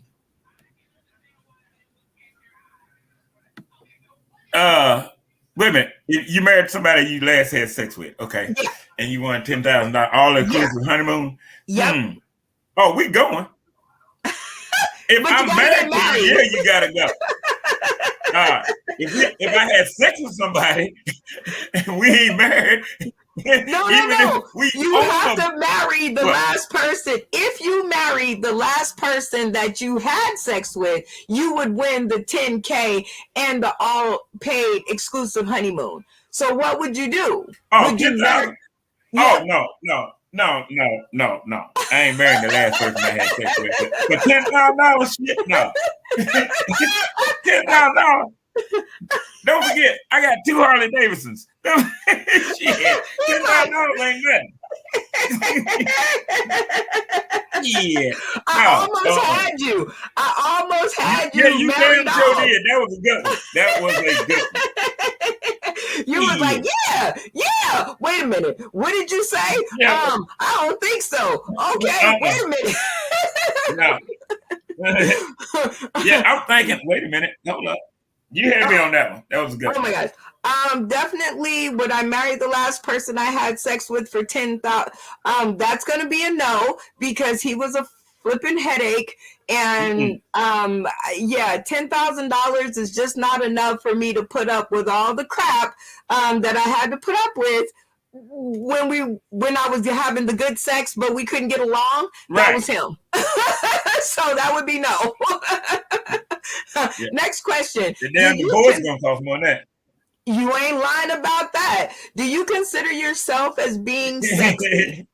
Speaker 3: Wait a minute. You married somebody you last had sex with, okay? Yeah. And you won $10,000 all-inclusive honeymoon?
Speaker 1: Yep.
Speaker 3: Oh, we going. If I'm married to you, yeah, you gotta go. If I had sex with somebody and we ain't married,
Speaker 1: no. You have to marry the last person. If you married the last person that you had sex with, you would win the $10K and the all-paid exclusive honeymoon. So what would you do?
Speaker 3: Oh, would you marry? Yeah. Oh, no. I ain't married the last person I had sex with. For $10,000, shit, no. $10,000. Don't forget, I got 2 Harley Davidsons. Shit, $10,000 ain't nothing. Yeah.
Speaker 1: I almost had you.
Speaker 3: Yeah, you damn sure did. That was a good one.
Speaker 1: You was like, yeah. Wait a minute. What did you say? Yeah. I don't think so. Okay, wait a minute.
Speaker 3: No. Yeah, I'm thinking, wait a minute. Hold up. You had me on that one. That was good.
Speaker 1: Oh my gosh. Definitely would I marry the last person I had sex with for $10,000? That's going to be a no because he was a flipping headache. And $10,000 is just not enough for me to put up with all the crap that I had to put up with when I was having the good sex, but we couldn't get along. Right. That was him. So that would be no. Yeah. Next question.
Speaker 3: The damn divorce is gonna cost more than that.
Speaker 1: You ain't lying about that. Do you consider yourself as being sexy?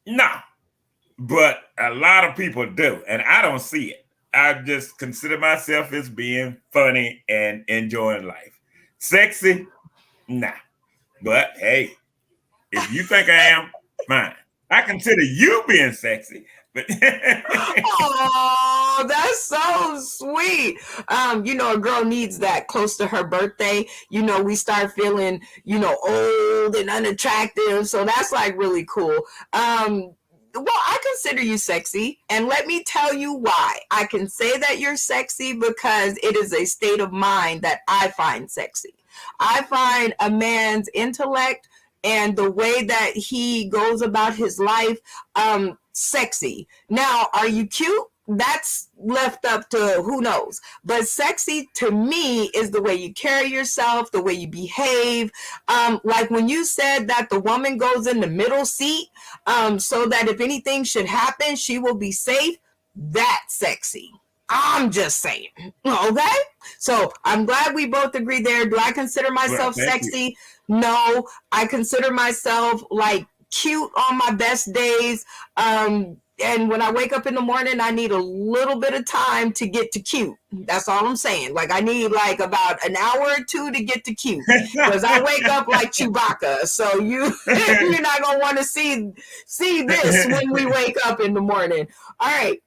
Speaker 3: No, but a lot of people do, and I don't see it. I just consider myself as being funny and enjoying life. Sexy? Nah. But hey, if you think I am, fine. I consider you being sexy.
Speaker 1: Oh, that's so sweet. A girl needs that close to her birthday. We start feeling, old and unattractive. So that's like really cool. Well, I consider you sexy, and let me tell you why. I can say that you're sexy because it is a state of mind that I find sexy. I find a man's intellect and the way that he goes about his life, sexy. Now, are you cute? That's left up to who knows. But sexy to me is the way you carry yourself, the way you behave. Like when you said that the woman goes in the middle seat, so that if anything should happen, she will be safe. That's sexy. I'm just saying. Okay? So I'm glad we both agree there. Do I consider myself sexy? No. I consider myself like cute on my best days. and when I wake up in the morning, I need a little bit of time to get to cute. That's all I'm saying. Like I need like about an hour or two to get to cute because I wake up like Chewbacca. So you're not gonna want to see this when we wake up in the morning. All right.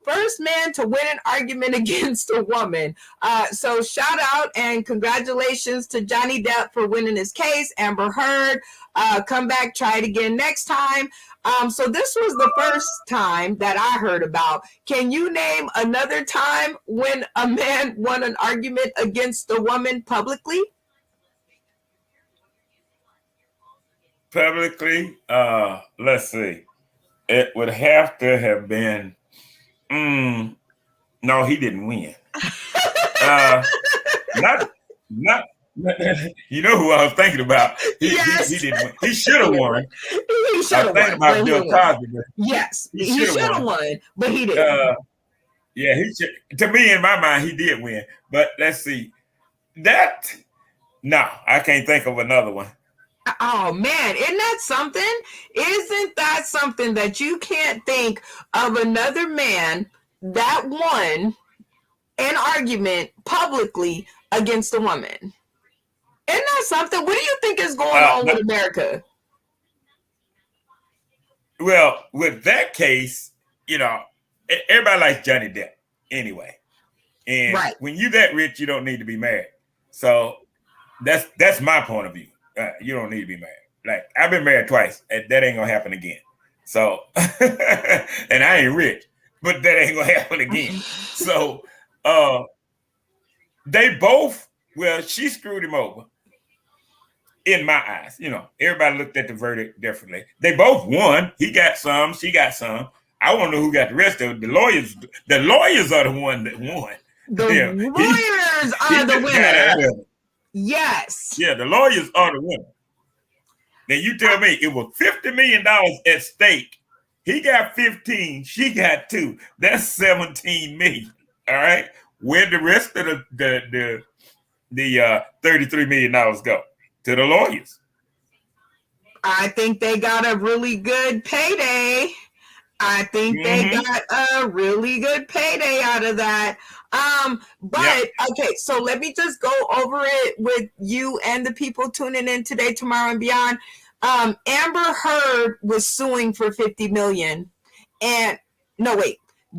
Speaker 1: First man to win an argument against a woman. So shout out and congratulations to Johnny Depp for winning his case. Amber Heard, come back, try it again next time. So this was the first time that I heard about. Can you name another time when a man won an argument against a woman publicly?
Speaker 3: Publicly, let's see. It would have to have been. No, he didn't win. Not. You know who I was thinking about? He didn't win. He should have won.
Speaker 1: He should have won.
Speaker 3: About Bill Cosby.
Speaker 1: Yes, he should have won, but he didn't.
Speaker 3: Yeah, he should. To me, in my mind, he did win. But let's see. No, I can't think of another one.
Speaker 1: Oh man, isn't that something? Isn't that something that you can't think of another man that won an argument publicly against a woman? Isn't that something? What do you think is going on with America?
Speaker 3: Well, with that case, everybody likes Johnny Depp anyway. And when you're that rich, you don't need to be married. So that's my point of view. You don't need to be married. Like I've been married twice, and that ain't gonna happen again. So, and I ain't rich, but that ain't gonna happen again. So, they both. Well, she screwed him over. In my eyes, everybody looked at the verdict differently. They both won. He got some, she got some. I want to know who got the rest of it. The lawyers are the one that won.
Speaker 1: The lawyers are the winner. Yes.
Speaker 3: Yeah, the lawyers are the winner. Now you tell me it was $50 million at stake. He got 15, she got 2. That's 17 million. All right. Where'd the rest of the $33 million go? To the lawyers.
Speaker 1: I think they got a really good payday. They got a really good payday out of that. Okay, so let me just go over it with you and the people tuning in today, tomorrow, and beyond. Amber Heard was suing for $50 million, and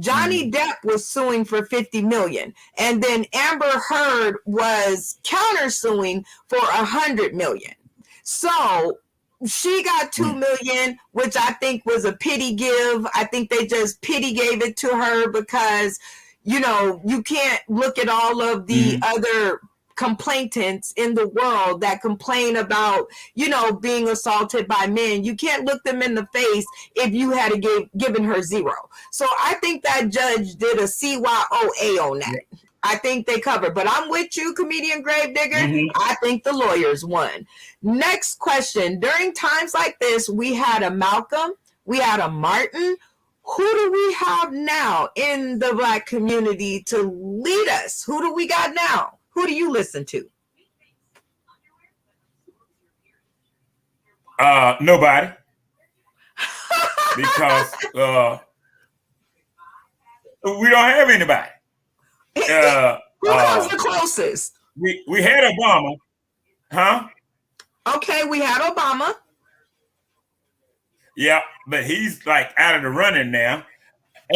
Speaker 1: Johnny Depp was suing for $50 million, and then Amber Heard was countersuing for $100 million. So she got $2 million, which I think was a pity give. I think they just pity gave it to her because, you can't look at all of the other complainants in the world that complain about, being assaulted by men. You can't look them in the face if you had given her 0. So I think that judge did a CYOA on that. I think they covered, but I'm with you, comedian Gravedigger. I think the lawyers won. Next question. During times like this, we had a Malcolm, we had a Martin. Who do we have now in the Black community to lead us? Who do we got now? Who do you listen to?
Speaker 3: Nobody. Because we don't have anybody.
Speaker 1: Who comes the closest?
Speaker 3: We had Obama. Huh?
Speaker 1: Okay, we had Obama.
Speaker 3: Yeah, but he's like out of the running now.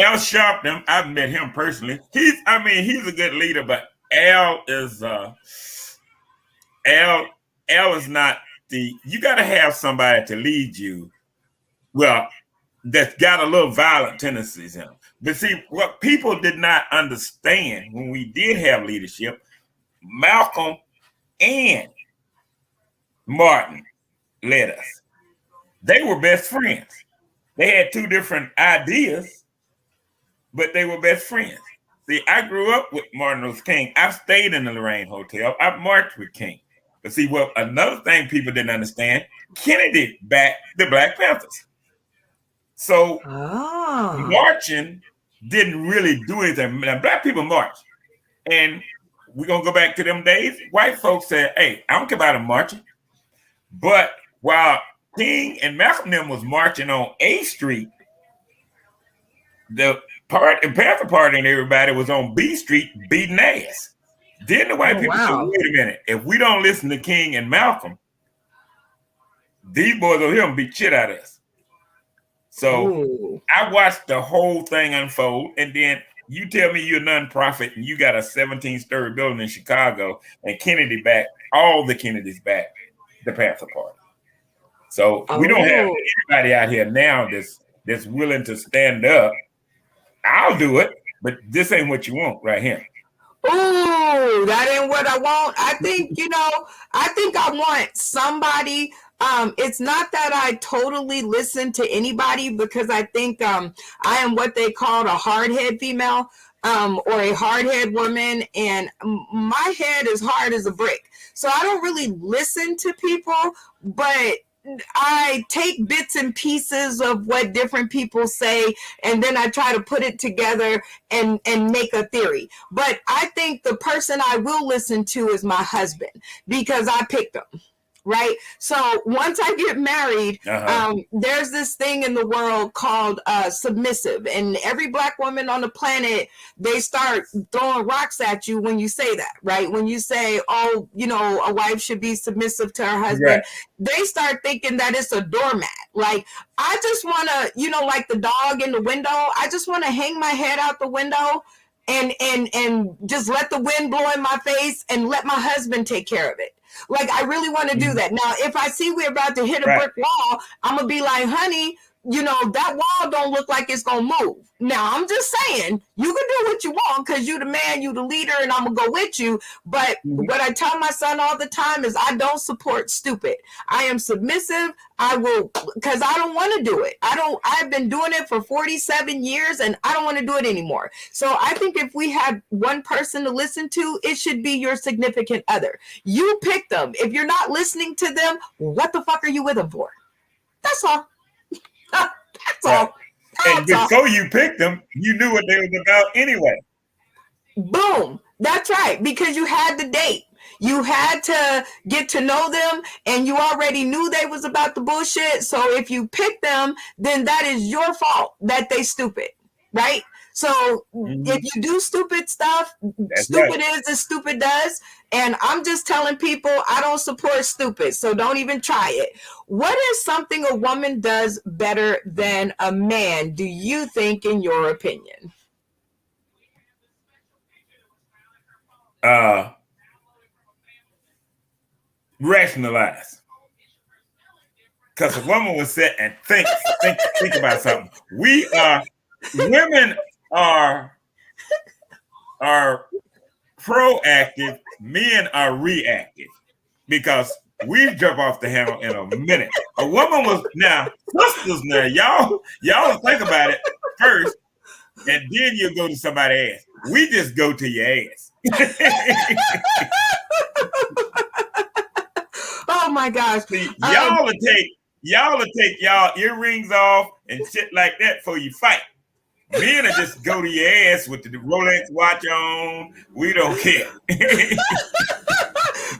Speaker 3: Al Sharpton, I've met him personally. He's a good leader, but Al is not you got to have somebody to lead you. Well, that's got a little violent tendencies in him. But see, what people did not understand when we did have leadership, Malcolm and Martin led us. They were best friends. They had 2 different ideas, but they were best friends. See, I grew up with Martin Luther King. I stayed in the Lorraine Hotel. I marched with King. But see, another thing people didn't understand, Kennedy backed the Black Panthers. So marching didn't really do anything. Now, Black people march. And we're going to go back to them days. White folks said, hey, I don't care about them marching. But while King and Malcolm them was marching on A Street, the Panther Party and everybody was on B Street beating ass. Then the white people said, wait a minute, if we don't listen to King and Malcolm, these boys over here will beat shit out of us. So I watched the whole thing unfold, and then you tell me you're a nonprofit and you got a 17-story building in Chicago, and Kennedy back, all the Kennedys back the Panther Party. So we don't have anybody out here now that's willing to stand up. I'll do it, but this ain't what you want right here.
Speaker 1: Oh, that ain't what I want. I think, I want somebody. It's not that I totally listen to anybody, because I think I am what they call a hardhead female, or a hardhead woman, and my head is hard as a brick. So I don't really listen to people, but I take bits and pieces of what different people say, and then I try to put it together and make a theory. But I think the person I will listen to is my husband, because I picked him. Right. So once I get married, there's this thing in the world called submissive, and every Black woman on the planet, they start throwing rocks at you when you say that. Right. When you say, oh, a wife should be submissive to her husband, right, they start thinking that it's a doormat. Like, I just want to, like the dog in the window, I just want to hang my head out the window and just let the wind blow in my face and let my husband take care of it. Like, I really want to do that. Now, if I see we're about to hit a brick wall, I'm going to be like, honey, that wall don't look like it's going to move. Now, I'm just saying, you can do what you want because you the man, you the leader, and I'm going to go with you. But what I tell my son all the time is I don't support stupid. I am submissive. I will, because I don't want to do it. I've been doing it for 47 years and I don't want to do it anymore. So I think if we had one person to listen to, it should be your significant other. You pick them. If you're not listening to them, what the fuck are you with them for? That's all. That's all.
Speaker 3: And before you picked them, you knew what they was about anyway.
Speaker 1: Boom. That's right. Because you had the date. You had to get to know them, and you already knew they was about the bullshit. So if you pick them, then that is your fault that they stupid. Right? So if you do stupid stuff, stupid is as stupid does. And I'm just telling people I don't support stupid. So don't even try it. What is something a woman does better than a man, do you think, in your opinion?
Speaker 3: Rationalize. Because a woman will sit and think about something. Women are proactive, men are reactive, because we jump off the handle in a minute. A woman was sisters now, y'all think about it first, and then you go to somebody's ass. We just go to your ass.
Speaker 1: Oh my gosh.
Speaker 3: See, y'all will take y'all earrings off and shit like that before you fight. Men will just go to your ass with the Rolex watch on. We don't care.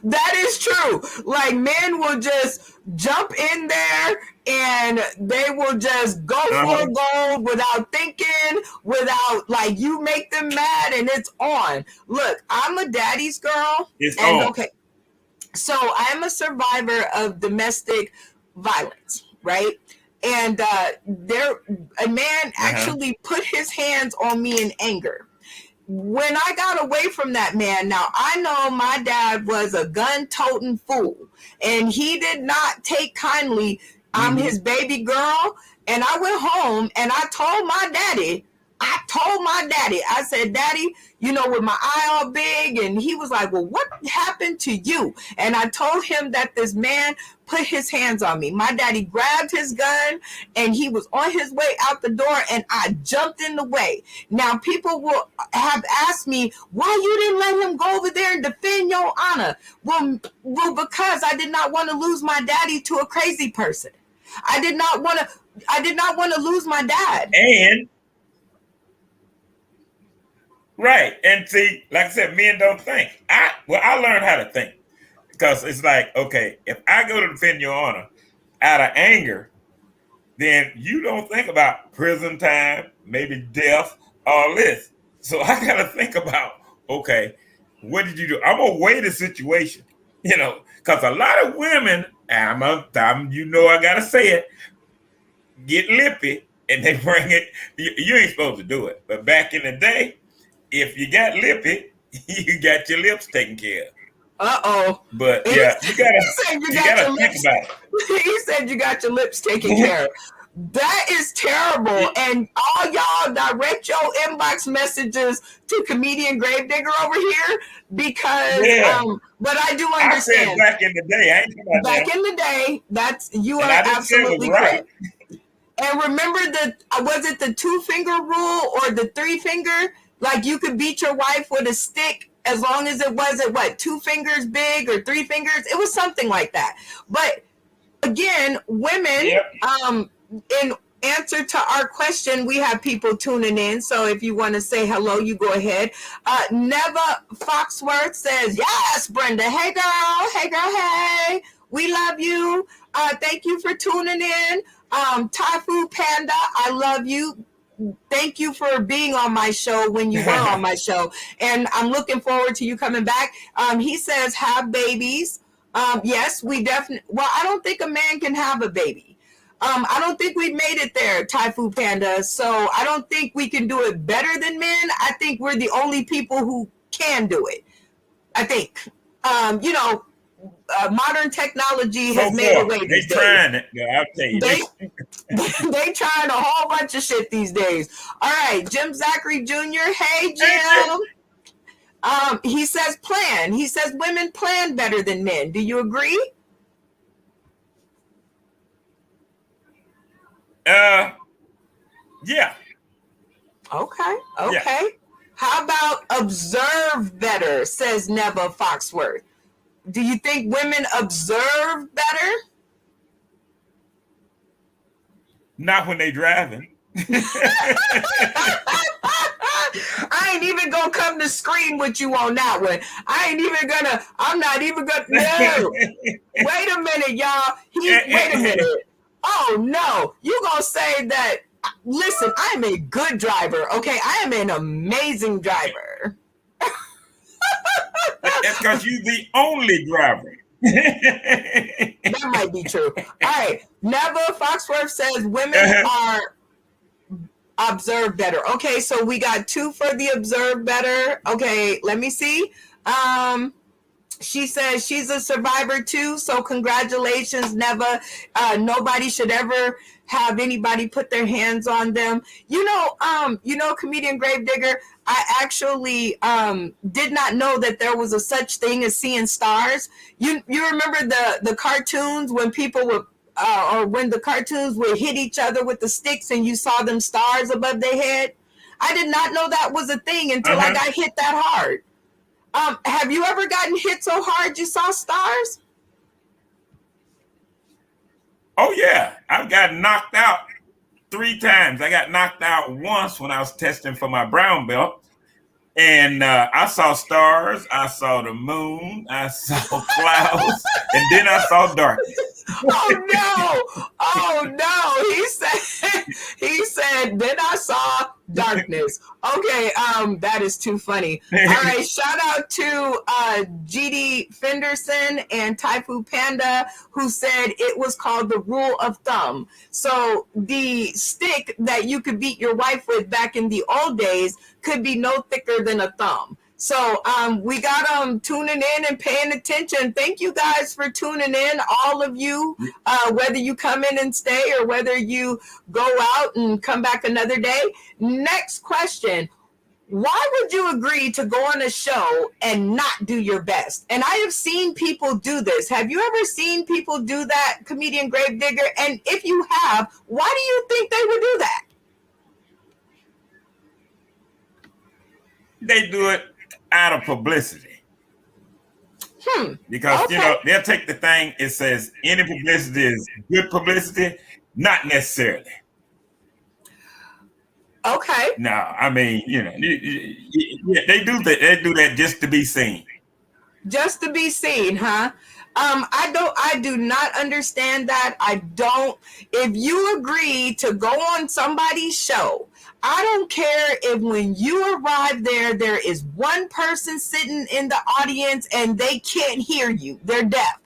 Speaker 1: That is true. Like, men will just jump in there and they will just go for gold without thinking, without, like, you make them mad and it's on. Look, I'm a daddy's girl.
Speaker 3: It's on.
Speaker 1: Okay. So I'm a survivor of domestic violence, right? And a man actually put his hands on me in anger. When I got away from that man, now I know my dad was a gun-toting fool, and he did not take kindly. I'm his baby girl, and I went home and I told my daddy, I said, Daddy, with my eye all big. And he was like, well, what happened to you? And I told him that this man put his hands on me. My daddy grabbed his gun and he was on his way out the door, and I jumped in the way. Now, people will have asked me, why you didn't let him go over there and defend your honor? Well, because I did not want to lose my daddy to a crazy person. I did not want to lose my dad.
Speaker 3: And right. And see, like I said, men don't think. I learned how to think, because it's like, okay, if I go to defend your honor out of anger, then you don't think about prison time. maybe death, all this. So I got to think about, okay, what did you do? I'm going to weigh the situation, because a lot of women, I got to say it, get lippy and they bring it. You ain't supposed to do it. But back in the day, if you got lippy, you got your lips taken care of. But yeah, you gotta think about it.
Speaker 1: He said you got your lips taken care of. That is terrible. And all y'all direct your inbox messages to Comedian Gravedigger over here because but I do understand.
Speaker 3: I said back in the day, I ain't talking about
Speaker 1: back in the day, you
Speaker 3: and
Speaker 1: are
Speaker 3: I didn't
Speaker 1: absolutely
Speaker 3: say it was right.
Speaker 1: correct. And remember was it the 2-finger rule or the 3-finger? Like you could beat your wife with a stick as long as it wasn't 2 fingers big or 3 fingers. It was something like that. But again, women, in answer to our question, we have people tuning in. So if you want to say hello, you go ahead. Neva Foxworth says, yes, Brenda. Hey, girl. Hey, girl. Hey. We love you. Thank you for tuning in. Typhoon Panda, I love you. Thank you for being on my show when you were on my show. And I'm looking forward to you coming back. He says, have babies. Yes, we definitely. Well, I don't think a man can have a baby. I don't think we've made it there, Typhoon Panda. So I don't think we can do it better than men. I think we're the only people who can do it. I think, modern technology has made a way these days.
Speaker 3: They're trying it. I'll tell you.
Speaker 1: They trying a whole bunch of shit these days. All right, Jim Zachary Jr. Hey, Jim. He says plan. He says women plan better than men. Do you agree?
Speaker 3: Yeah.
Speaker 1: Okay.
Speaker 3: Yeah.
Speaker 1: How about observe better, says Neva Foxworth. Do you think women observe better?
Speaker 3: Not when they driving.
Speaker 1: I ain't even gonna come to screen with you on that one. I'm not even gonna, no. Wait a minute, y'all. Wait a minute. Oh no, you gonna say that, listen, I'm a good driver, okay? I am an amazing driver.
Speaker 3: That's because you're the only driver.
Speaker 1: That might be true. All right. Neva Foxworth says women are observe better. Okay, so we got 2 for the observe better. Okay, let me see. She says she's a survivor too, so congratulations, Neva. Nobody should ever have anybody put their hands on them. Comedian Gravedigger, I actually did not know that there was a such thing as seeing stars. You remember the cartoons when people would or when the cartoons would hit each other with the sticks and you saw them stars above their head? I did not know that was a thing until I got hit that hard. Have you ever gotten hit so hard you saw stars?
Speaker 3: Oh yeah, I've got knocked out 3 times. I got knocked out once when I was testing for my brown belt, and I saw stars. I saw the moon. I saw clouds, and then I saw darkness.
Speaker 1: Oh no! He said. Then I saw darkness. Okay, that is too funny. All right, shout out to GD Fenderson and Typhoon Panda, who said it was called the rule of thumb. So the stick that you could beat your wife with back in the old days could be no thicker than a thumb. So we got them tuning in and paying attention. Thank you guys for tuning in, all of you, whether you come in and stay or whether you go out and come back another day. Next question. Why would you agree to go on a show and not do your best? And I have seen people do this. Have you ever seen people do that, Comedian Gravedigger? And if you have, why do you think they would do that?
Speaker 3: They do it out of publicity. Because, they'll take the thing, it says any publicity is good publicity. Not necessarily.
Speaker 1: Okay.
Speaker 3: No, I mean, they do that. They do that just to be seen.
Speaker 1: Just to be seen, huh? I do not understand that. I don't. If you agree to go on somebody's show, I don't care if when you arrive there is one person sitting in the audience and they can't hear you. They're deaf.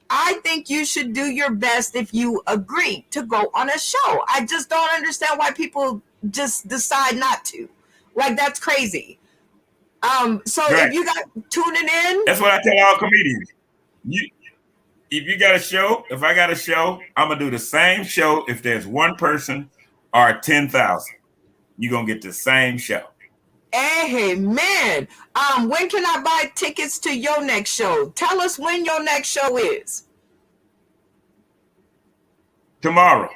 Speaker 1: I think you should do your best if you agree to go on a show. I just don't understand why people just decide not to. Like, that's crazy. So
Speaker 3: Right.
Speaker 1: if you got tuning in,
Speaker 3: That's what I tell all comedians. If you got a show, if I got a show, I'm gonna do the same show if there's one person or 10,000. You're gonna get the same show.
Speaker 1: amen. When can I buy tickets to your next show? Tell us when your next show is.
Speaker 3: Tomorrow.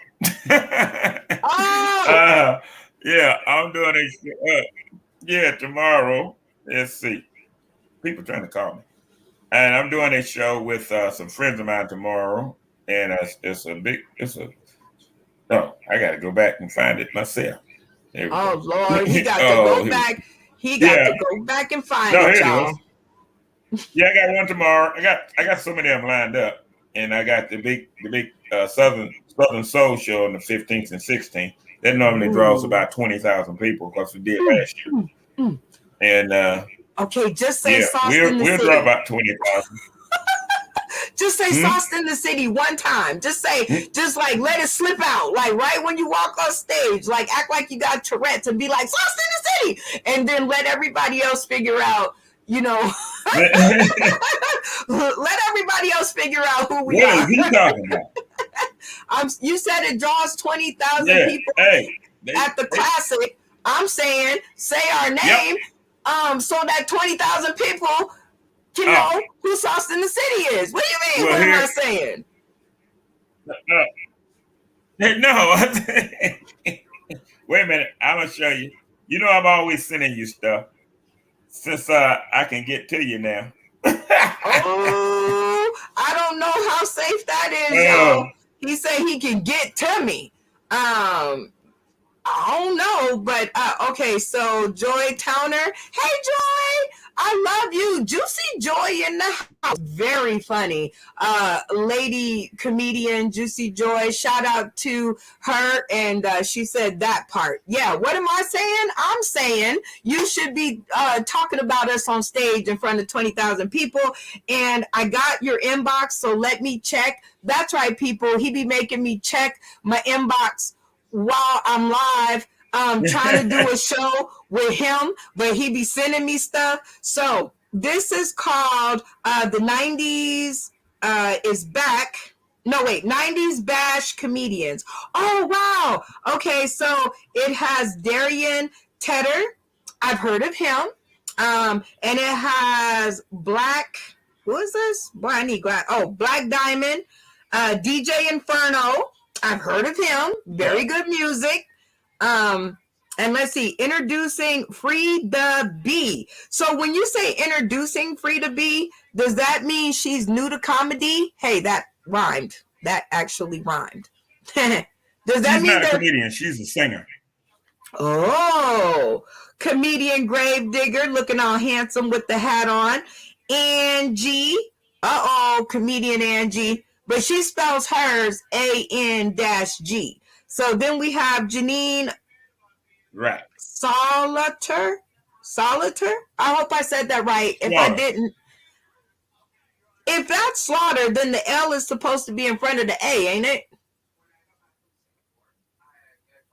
Speaker 1: Oh,
Speaker 3: Yeah, I'm doing it. Yeah, tomorrow. Let's see. People trying to call me. And I'm doing a show with some friends of mine tomorrow. And oh, I got to go back and find it myself.
Speaker 1: oh Lord, he got to go back. He got to go back and find it, y'all.
Speaker 3: Yeah, I got one tomorrow. I got so many of them lined up. And I got the big Southern Soul show on the 15th and 16th. That normally draws about 20,000 people because we did last year. And
Speaker 1: okay, just say Sauce in the
Speaker 3: we'll
Speaker 1: City.
Speaker 3: draw about 20,000.
Speaker 1: Just say Sauce in the City one time. Just say, just like let it slip out. Like right when you walk on stage, like act like you got Tourette's and be like Sauce in the City. And then let everybody else figure out, you know. Let everybody else figure out who we are.
Speaker 3: What are you talking about?
Speaker 1: You said it draws 20,000 people at the classic. I'm saying say our name, so that 20,000 people can know who Sauce in the City is. What do you mean? What am I saying?
Speaker 3: No. Wait a minute. I'm gonna show you. You know I'm always sending you stuff since I can get to you now.
Speaker 1: Oh, I don't know how safe that is, y'all. He said he can get to me. I don't know, but okay. So Joy Towner, hey Joy, I love you. Juicy Joy in the house, very funny. Lady comedian Juicy Joy, shout out to her, and she said that part. Yeah, what am I saying? I'm saying you should be talking about us on stage in front of 20,000 people, and I got your inbox, so let me check. That's right, people. He be making me check my inbox while I'm live, trying to do a show with him, but he be sending me stuff. So this is called the 90s is back. No, wait, 90s Bash Comedians. Oh, wow. Okay, so it has Darian Tedder. I've heard of him. And it has who is this? Boy, I need Black Diamond, DJ Inferno. I've heard of him. Very good music. And let's see, introducing Frida B. So when you say introducing Frida B, does that mean she's new to comedy? Hey, that rhymed. That actually rhymed. Does that mean
Speaker 3: she's not a comedian? She's a singer.
Speaker 1: Oh, comedian Gravedigger, looking all handsome with the hat on. Angie. Comedian Angie. But she spells hers AN-G. So then we have Janine Soliter. I hope I said that right. If I didn't, if that's Slaughter, then the L is supposed to be in front of the A, ain't it?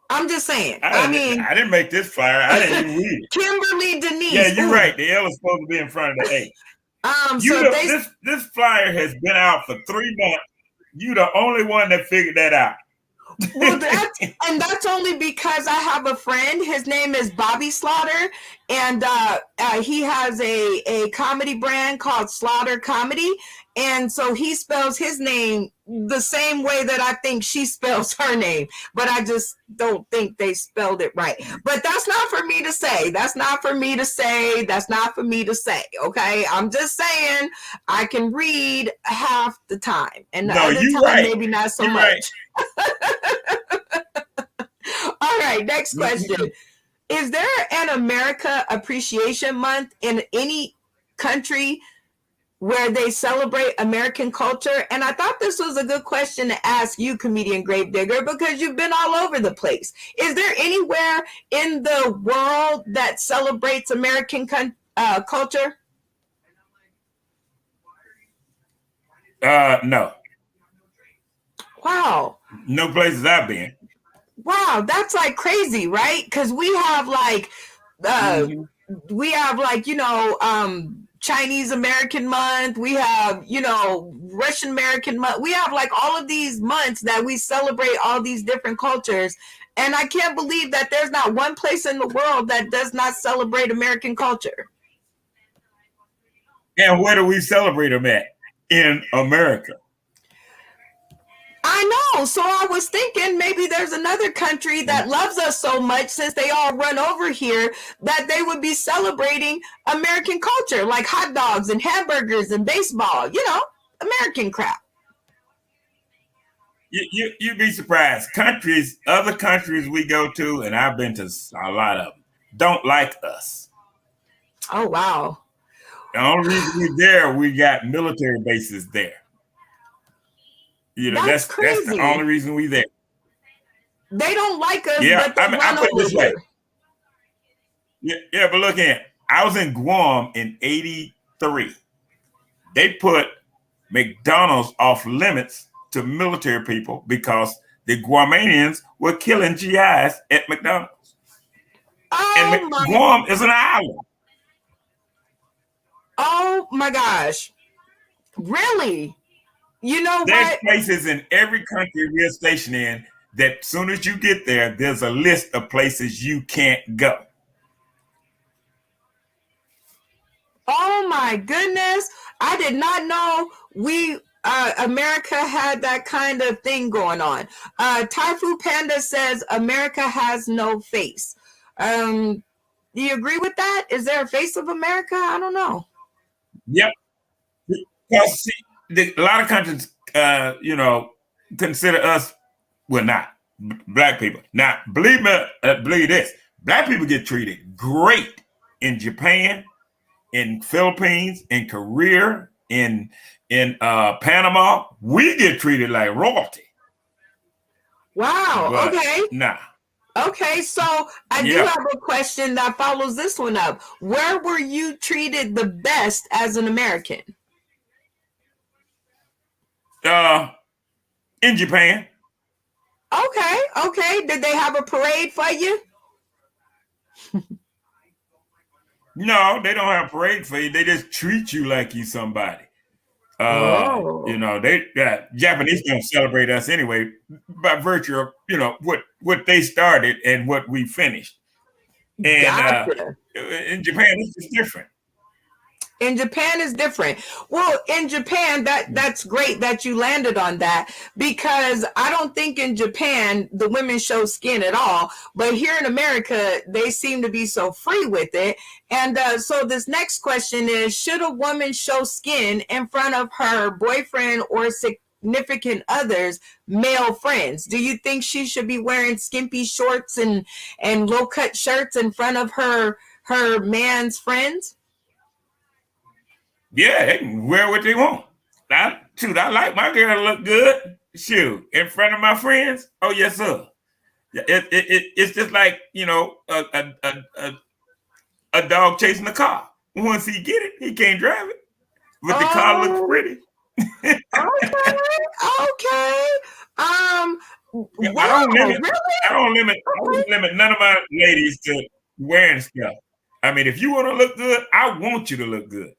Speaker 1: I'm just saying. I
Speaker 3: didn't make this flyer. I didn't even read it.
Speaker 1: Kimberly Denise.
Speaker 3: Yeah, you're right. The L is supposed to be in front of the A. This flyer has been out for 3 months. You the only one that figured that out.
Speaker 1: Well, that's only because I have a friend. His name is Bobby Slaughter, and he has a comedy brand called Slaughter Comedy, and so he spells his name the same way that I think she spells her name, but I just don't think they spelled it right. But that's not for me to say. That's not for me to say. That's not for me to say. Okay, I'm just saying I can read half the time, and the other time maybe not so much. All right, next question. Is there an America Appreciation Month in any country where they celebrate American culture? And I thought this was a good question to ask you, comedian Gravedigger, because you've been all over the place. Is there anywhere in the world that celebrates American culture?
Speaker 3: No.
Speaker 1: Wow.
Speaker 3: No places I've been.
Speaker 1: Wow, that's like crazy, right? Because we have like Chinese American month, we have Russian American month, we have like all of these months that we celebrate all these different cultures, and I can't believe that there's not one place in the world that does not celebrate American culture.
Speaker 3: And where do we celebrate them at? In America.
Speaker 1: I know. So I was thinking maybe there's another country that loves us so much, since they all run over here, that they would be celebrating American culture, like hot dogs and hamburgers and baseball, American crap.
Speaker 3: You'd be surprised. Other countries we go to, and I've been to a lot of them, don't like us.
Speaker 1: Oh, wow.
Speaker 3: The only reason we're there, we got military bases there. That's the only reason we there.
Speaker 1: They don't like us.
Speaker 3: Yeah,
Speaker 1: but
Speaker 3: I put it this way. Yeah, but look at, I was in Guam in '83. They put McDonald's off limits to military people because the Guamanians were killing GIs at McDonald's. And Guam is an island.
Speaker 1: Oh my gosh. Really? You know
Speaker 3: There's
Speaker 1: what?
Speaker 3: places in every country we're stationed in that as soon as you get there, there's a list of places you can't go.
Speaker 1: Oh my goodness. I did not know America had that kind of thing going on. Typhoon Panda says America has no face. Do you agree with that? Is there a face of America? I don't know.
Speaker 3: Yep. Because see, a lot of countries, consider us, not black people. Now, believe this, black people get treated great in Japan, in Philippines, in Korea, in Panama. We get treated like royalty.
Speaker 1: Wow.
Speaker 3: But
Speaker 1: okay.
Speaker 3: Nah.
Speaker 1: Okay, so I do have a question that follows this one up. Where were you treated the best as an American?
Speaker 3: In Japan.
Speaker 1: Okay. Did they have a parade for you?
Speaker 3: No, they don't have a parade for you. They just treat you like you somebody. Japanese don't celebrate us anyway by virtue of what they started and what we finished. And
Speaker 1: gotcha.
Speaker 3: In Japan, it's just different.
Speaker 1: In Japan is different. Well, in Japan, that's great that you landed on that, because I don't think in Japan the women show skin at all. But here in America, they seem to be so free with it. And so this next question is, should a woman show skin in front of her boyfriend or significant others, male friends? Do you think she should be wearing skimpy shorts and low-cut shirts in front of her man's friends?
Speaker 3: Yeah, they can wear what they want. I like my girl to look good. Shoot, in front of my friends. Oh yes, sir. It's just like a dog chasing a car. Once he get it, he can't drive it, but the car looks pretty.
Speaker 1: Okay.
Speaker 3: Wow, I don't limit none of my ladies to wearing stuff. I mean, if you want to look good, I want you to look good.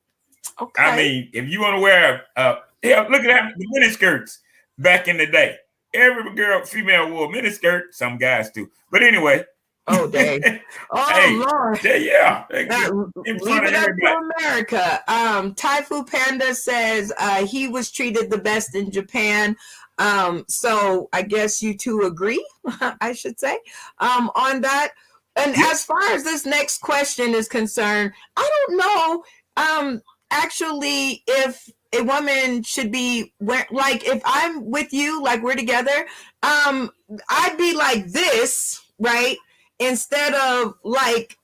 Speaker 1: Okay.
Speaker 3: I mean, if you want to wear look at that, the mini skirts back in the day. Every female wore mini skirt. Some guys do, but anyway.
Speaker 1: Oh dang! Oh
Speaker 3: hey,
Speaker 1: Lord!
Speaker 3: Yeah.
Speaker 1: Leave it up to America. Typhoon Panda says he was treated the best in Japan. So I guess you two agree. I should say on that. And as far as this next question is concerned, I don't know. Actually, if a woman should be like, if I'm with you, like we're together, I'd be like this, right? Instead of like,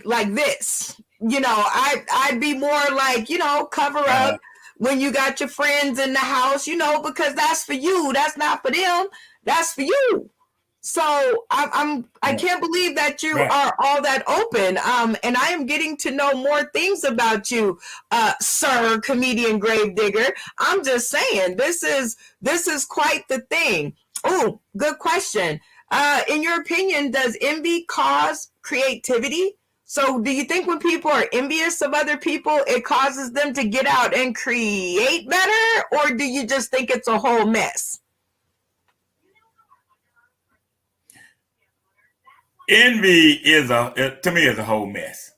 Speaker 1: like this, I'd be more like, cover up when you got your friends in the house, because that's for you. That's not for them. That's for you. So I can't believe that you are all that open. And I am getting to know more things about you, sir, comedian Gravedigger. I'm just saying, this is quite the thing. Oh, good question. In your opinion, does envy cause creativity? So do you think when people are envious of other people, it causes them to get out and create better? Or do you just think it's a whole mess?
Speaker 3: Envy to me is a whole mess,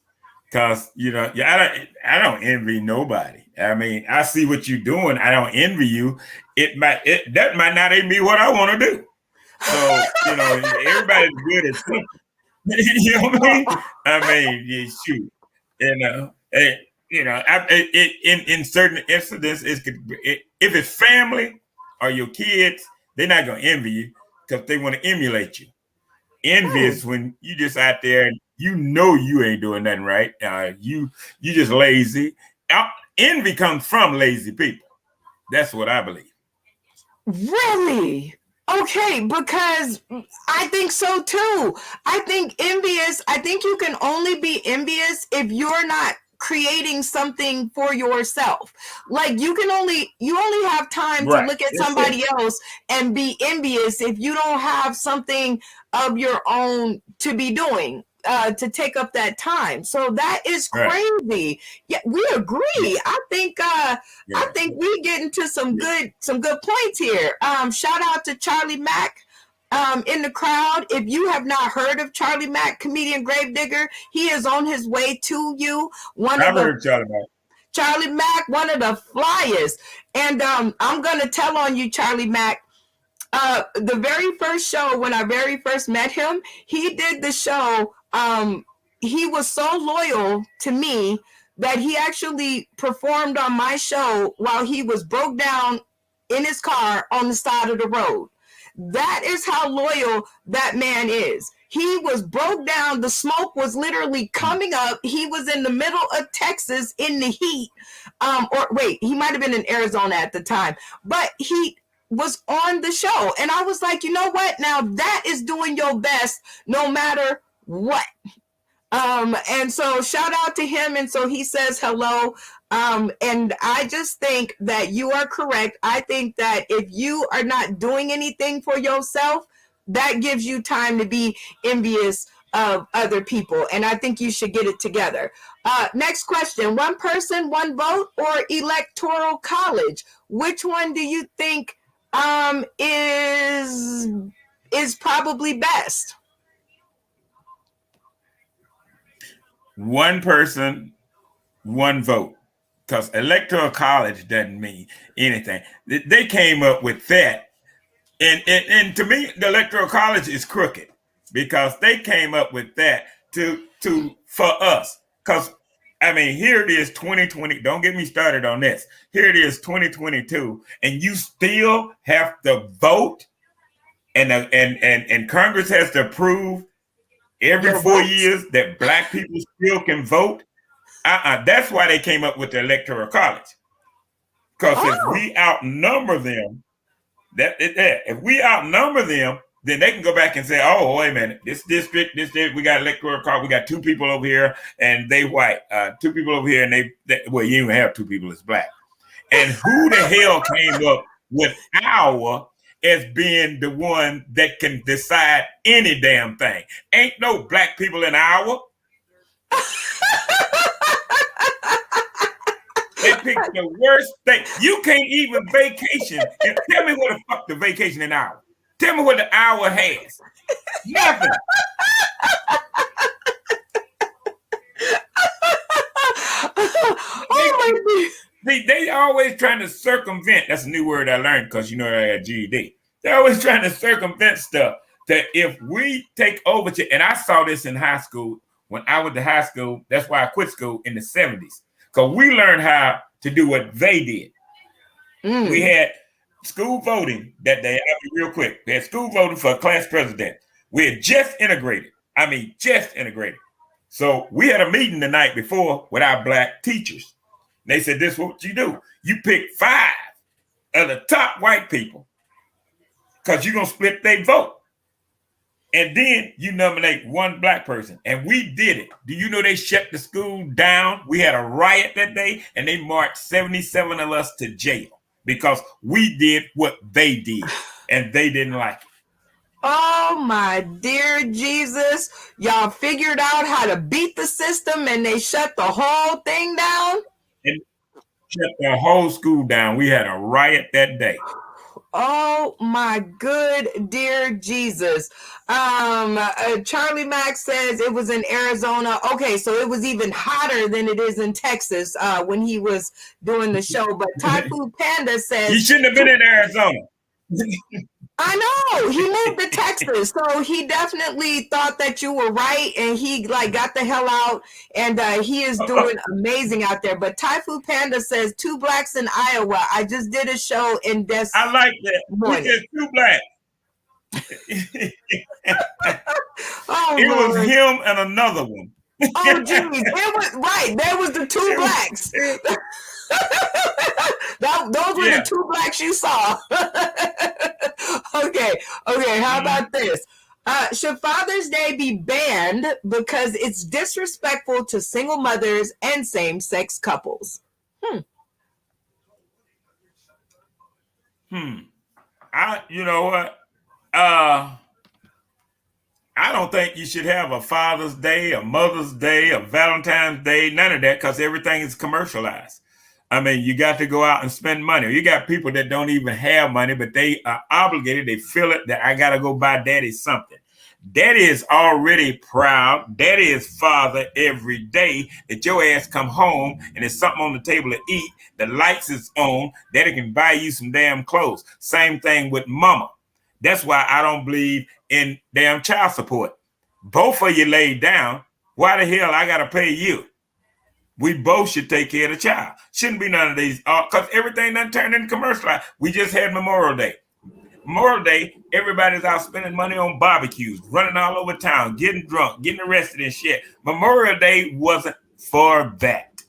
Speaker 3: because I don't envy nobody. I mean, I see what you're doing. I don't envy you. That might not even be what I want to do. So everybody's good at something. You know what I mean? Yeah, shoot. In certain incidents, if it's family or your kids, they're not gonna envy you because they want to emulate you. Envious when you just out there and you ain't doing nothing right. You just lazy. Envy comes from lazy people. That's what I believe.
Speaker 1: Really? Okay, because I think so too. I think you can only be envious if you're not creating something for yourself. Like you only have time to look at somebody else and be envious if you don't have something of your own to be doing, to take up that time. So that is crazy. Yeah, we agree. I think we get into some good points here. Shout out to Charlie Mack in the crowd. If you have not heard of Charlie Mack, comedian Gravedigger, he is on his way to you.
Speaker 3: I've heard Charlie Mack.
Speaker 1: Charlie Mack, one of the flyers. And I'm going to tell on you, Charlie Mack. The very first show, when I very first met him, he did the show. He was so loyal to me that he actually performed on my show while he was broke down in his car on the side of the road. That is how loyal that man is. He was broke down. The smoke was literally coming up. He was in the middle of Texas in the heat. He might have been in Arizona at the time, but he was on the show. And I was like, you know what? Now that is doing your best no matter what. And so shout out to him. And so he says hello. And I just think that you are correct. I think that if you are not doing anything for yourself, that gives you time to be envious of other people. And I think you should get it together. Next question, one person, one vote, or electoral college? Which one do you think is probably best?
Speaker 3: One person, one vote, because electoral college doesn't mean anything. They came up with that, and to me, the electoral college is crooked because they came up with that for us. Because here it is 2020. Don't get me started on this. Here it is 2022, and you still have to vote, and Congress has to approve every 4 years that Black people still can vote. That's why they came up with the electoral college. Because if we outnumber them, then they can go back and say, "Oh, wait a minute, this district, we got electoral college. We got 2 people over here, and they white. 2 people over here, and they you even have 2 people as Black." And who the hell came up with Iowa as being the one that can decide any damn thing? Ain't no Black people in Iowa. They picked the worst thing. You can't even vacation. And tell me what the fuck the vacation in Iowa. Tell me what the Iowa has. Nothing. They always trying to circumvent. That's a new word I learned because I got GED. They're always trying to circumvent stuff. That if we take over, and I saw this in high school when I went to high school. That's why I quit school in the 70s. Because we learned how to do what they did. We had school voting that day. I'll be real quick. We had school voting for a class president. We had just integrated. So we had a meeting the night before with our black teachers. They said, this is what you do. You pick 5 of the top white people because you're going to split their vote. And then you nominate 1 black person. And we did it. Do you know they shut the school down? We had a riot that day and they marched 77 of us to jail because we did what they did and they didn't like it.
Speaker 1: Oh my dear Jesus. Y'all figured out how to beat the system and they shut the whole thing down?
Speaker 3: And shut the whole school down. We had a riot that day.
Speaker 1: Oh my good dear Jesus. Charlie Mack says it was in Arizona. Okay, so it was even hotter than it is in Texas when he was doing the show. But Typhoon Panda says
Speaker 3: You shouldn't have been in Arizona.
Speaker 1: I know he moved to Texas, so he definitely thought that you were right, and he got the hell out, and he is doing amazing out there. But Typhoon Panda says 2 blacks in Iowa. I just did a show in Des.
Speaker 3: I like that. We just 2 blacks.
Speaker 1: Oh,
Speaker 3: it
Speaker 1: Lord.
Speaker 3: was him and another one.
Speaker 1: Oh, geez, it was right. There was the 2 blacks. Those were the 2 blacks you saw. Okay. How about this? Should Father's Day be banned because it's disrespectful to single mothers and same-sex couples?
Speaker 3: You know what? I don't think you should have a Father's Day, a Mother's Day, a Valentine's Day, none of that, because everything is commercialized. I mean, you got to go out and spend money. You got people that don't even have money, but they are obligated. They feel it that I got to go buy daddy something. Daddy is already proud. Daddy is father every day that your ass come home and there's something on the table to eat. The lights is on. Daddy can buy you some damn clothes. Same thing with mama. That's why I don't believe in damn child support. Both of you laid down. Why the hell I got to pay you? We both should take care of the child. Shouldn't be none of these, because everything done turned into commercialized. We just had Memorial Day. Memorial Day, everybody's out spending money on barbecues, running all over town, getting drunk, getting arrested and shit. Memorial Day wasn't for that.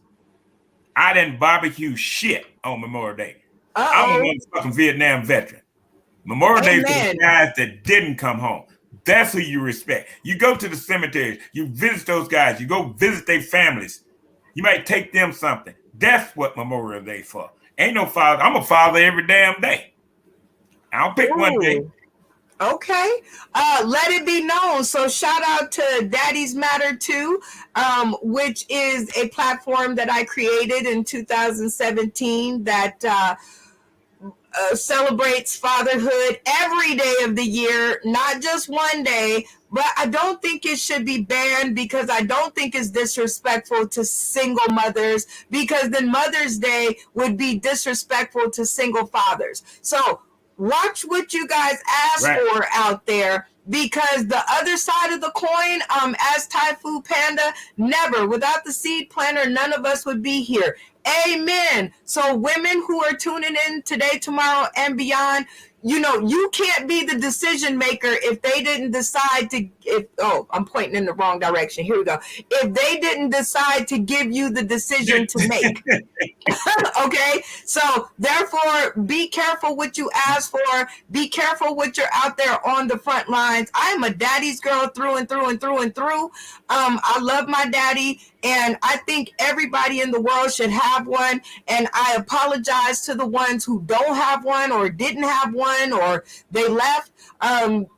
Speaker 3: I didn't barbecue shit on Memorial Day. I'm a motherfucking Vietnam veteran. Memorial Day for the guys that didn't come home. That's who you respect. You go to the cemeteries, you visit those guys, you go visit their families. You might take them something. That's what Memorial Day for. Ain't no father. I'm a father every damn day. I don't pick one day.
Speaker 1: Okay. Let it be known. So shout out to Daddy's Matter Too, which is a platform that I created in 2017 that celebrates fatherhood every day of the year, not just one day. But I don't think it should be banned because I don't think it's disrespectful to single mothers, because then Mother's Day would be disrespectful to single fathers. So watch what you guys ask for out there, because the other side of the coin, as Typhoon Panda, never, without the seed planter, none of us would be here. Amen. So women who are tuning in today, tomorrow, and beyond, you know, you can't be the decision maker if they didn't decide to, I'm pointing in the wrong direction. Here we go. If they didn't decide to give you the decision to make. Okay? So therefore, be careful what you ask for. Be careful what you're out there on the front lines. I'm a daddy's girl through and through and through and through. I love my daddy, and I think everybody in the world should have one. And I apologize to the ones who don't have one or didn't have one or they left,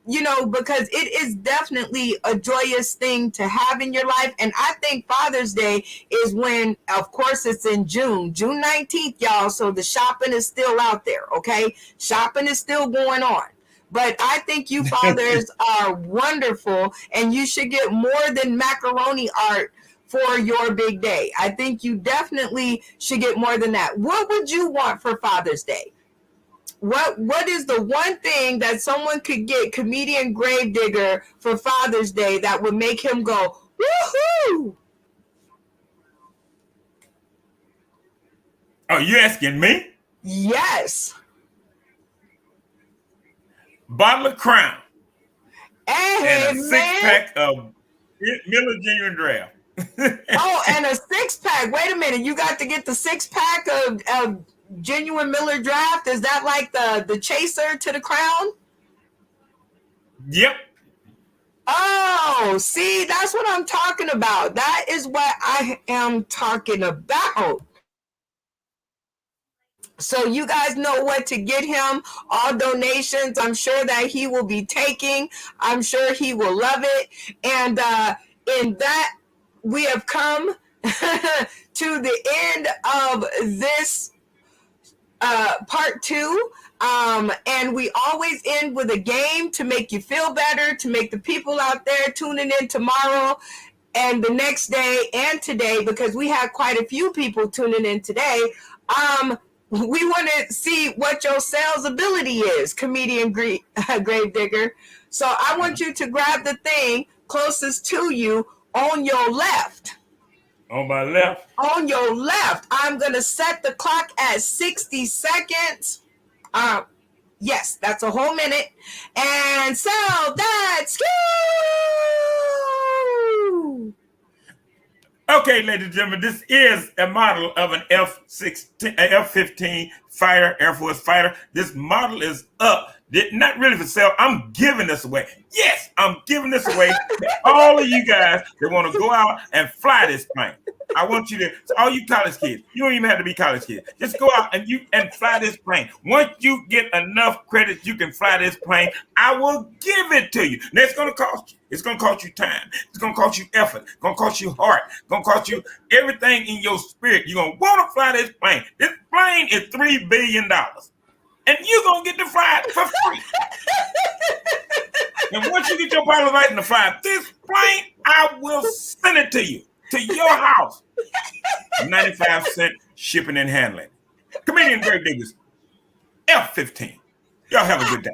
Speaker 1: you know, because it is definitely a joyous thing to have in your life. And I think Father's Day is when, of course, it's in June 19th, y'all. So the shopping is still out there. Okay. Shopping is still going on. But I think you fathers are wonderful, and you should get more than macaroni art for your big day. I think you definitely should get more than that. What would you want for Father's Day? What is the one thing that someone could get comedian Gravedigger for Father's Day that would make him go, woohoo?
Speaker 3: Oh, you asking me?
Speaker 1: Yes.
Speaker 3: Bottle of Crown.
Speaker 1: Hey,
Speaker 3: and a 6-pack of Miller Genuine Draft.
Speaker 1: Oh, and a 6-pack. Wait a minute. You got to get the 6-pack of genuine Miller Draft. Is that like the chaser to the crown?
Speaker 3: Yep.
Speaker 1: Oh, see, that's what I'm talking about. That is what I am talking about. So you guys know what to get him. All donations, I'm sure that he will be taking. I'm sure he will love it. And in that, we have come to the end of this part 2. And we always end with a game to make you feel better, to make the people out there tuning in tomorrow and the next day and today, because we had quite a few people tuning in today. We want to see what your sales ability is, comedian Gravedigger. So I want you to grab the thing closest to you on your left.
Speaker 3: On my left.
Speaker 1: On your left. I'm going to set the clock at 60 seconds. Yes, that's a whole minute. And so that's you.
Speaker 3: Okay, ladies and gentlemen, this is a model of an F-15 fighter, Air Force fighter. This model is up. Not really for sale. I'm giving this away. Yes, I'm giving this away to all of you guys that want to go out and fly this plane. I want you to, all you college kids, you don't even have to be college kids. Just go out and fly this plane. Once you get enough credits, you can fly this plane. I will give it to you. Now, it's going to cost you. It's going to cost you time. It's going to cost you effort. It's going to cost you heart. It's going to cost you everything in your spirit. You're going to want to fly this plane. This plane is $3 billion. And you're going to get to fly it for free. And once you get your pilot license to fly this plane, I will send it to you, to your house. 95-cent shipping and handling. Comedian Gravediggers, F-15. Y'all have a good day.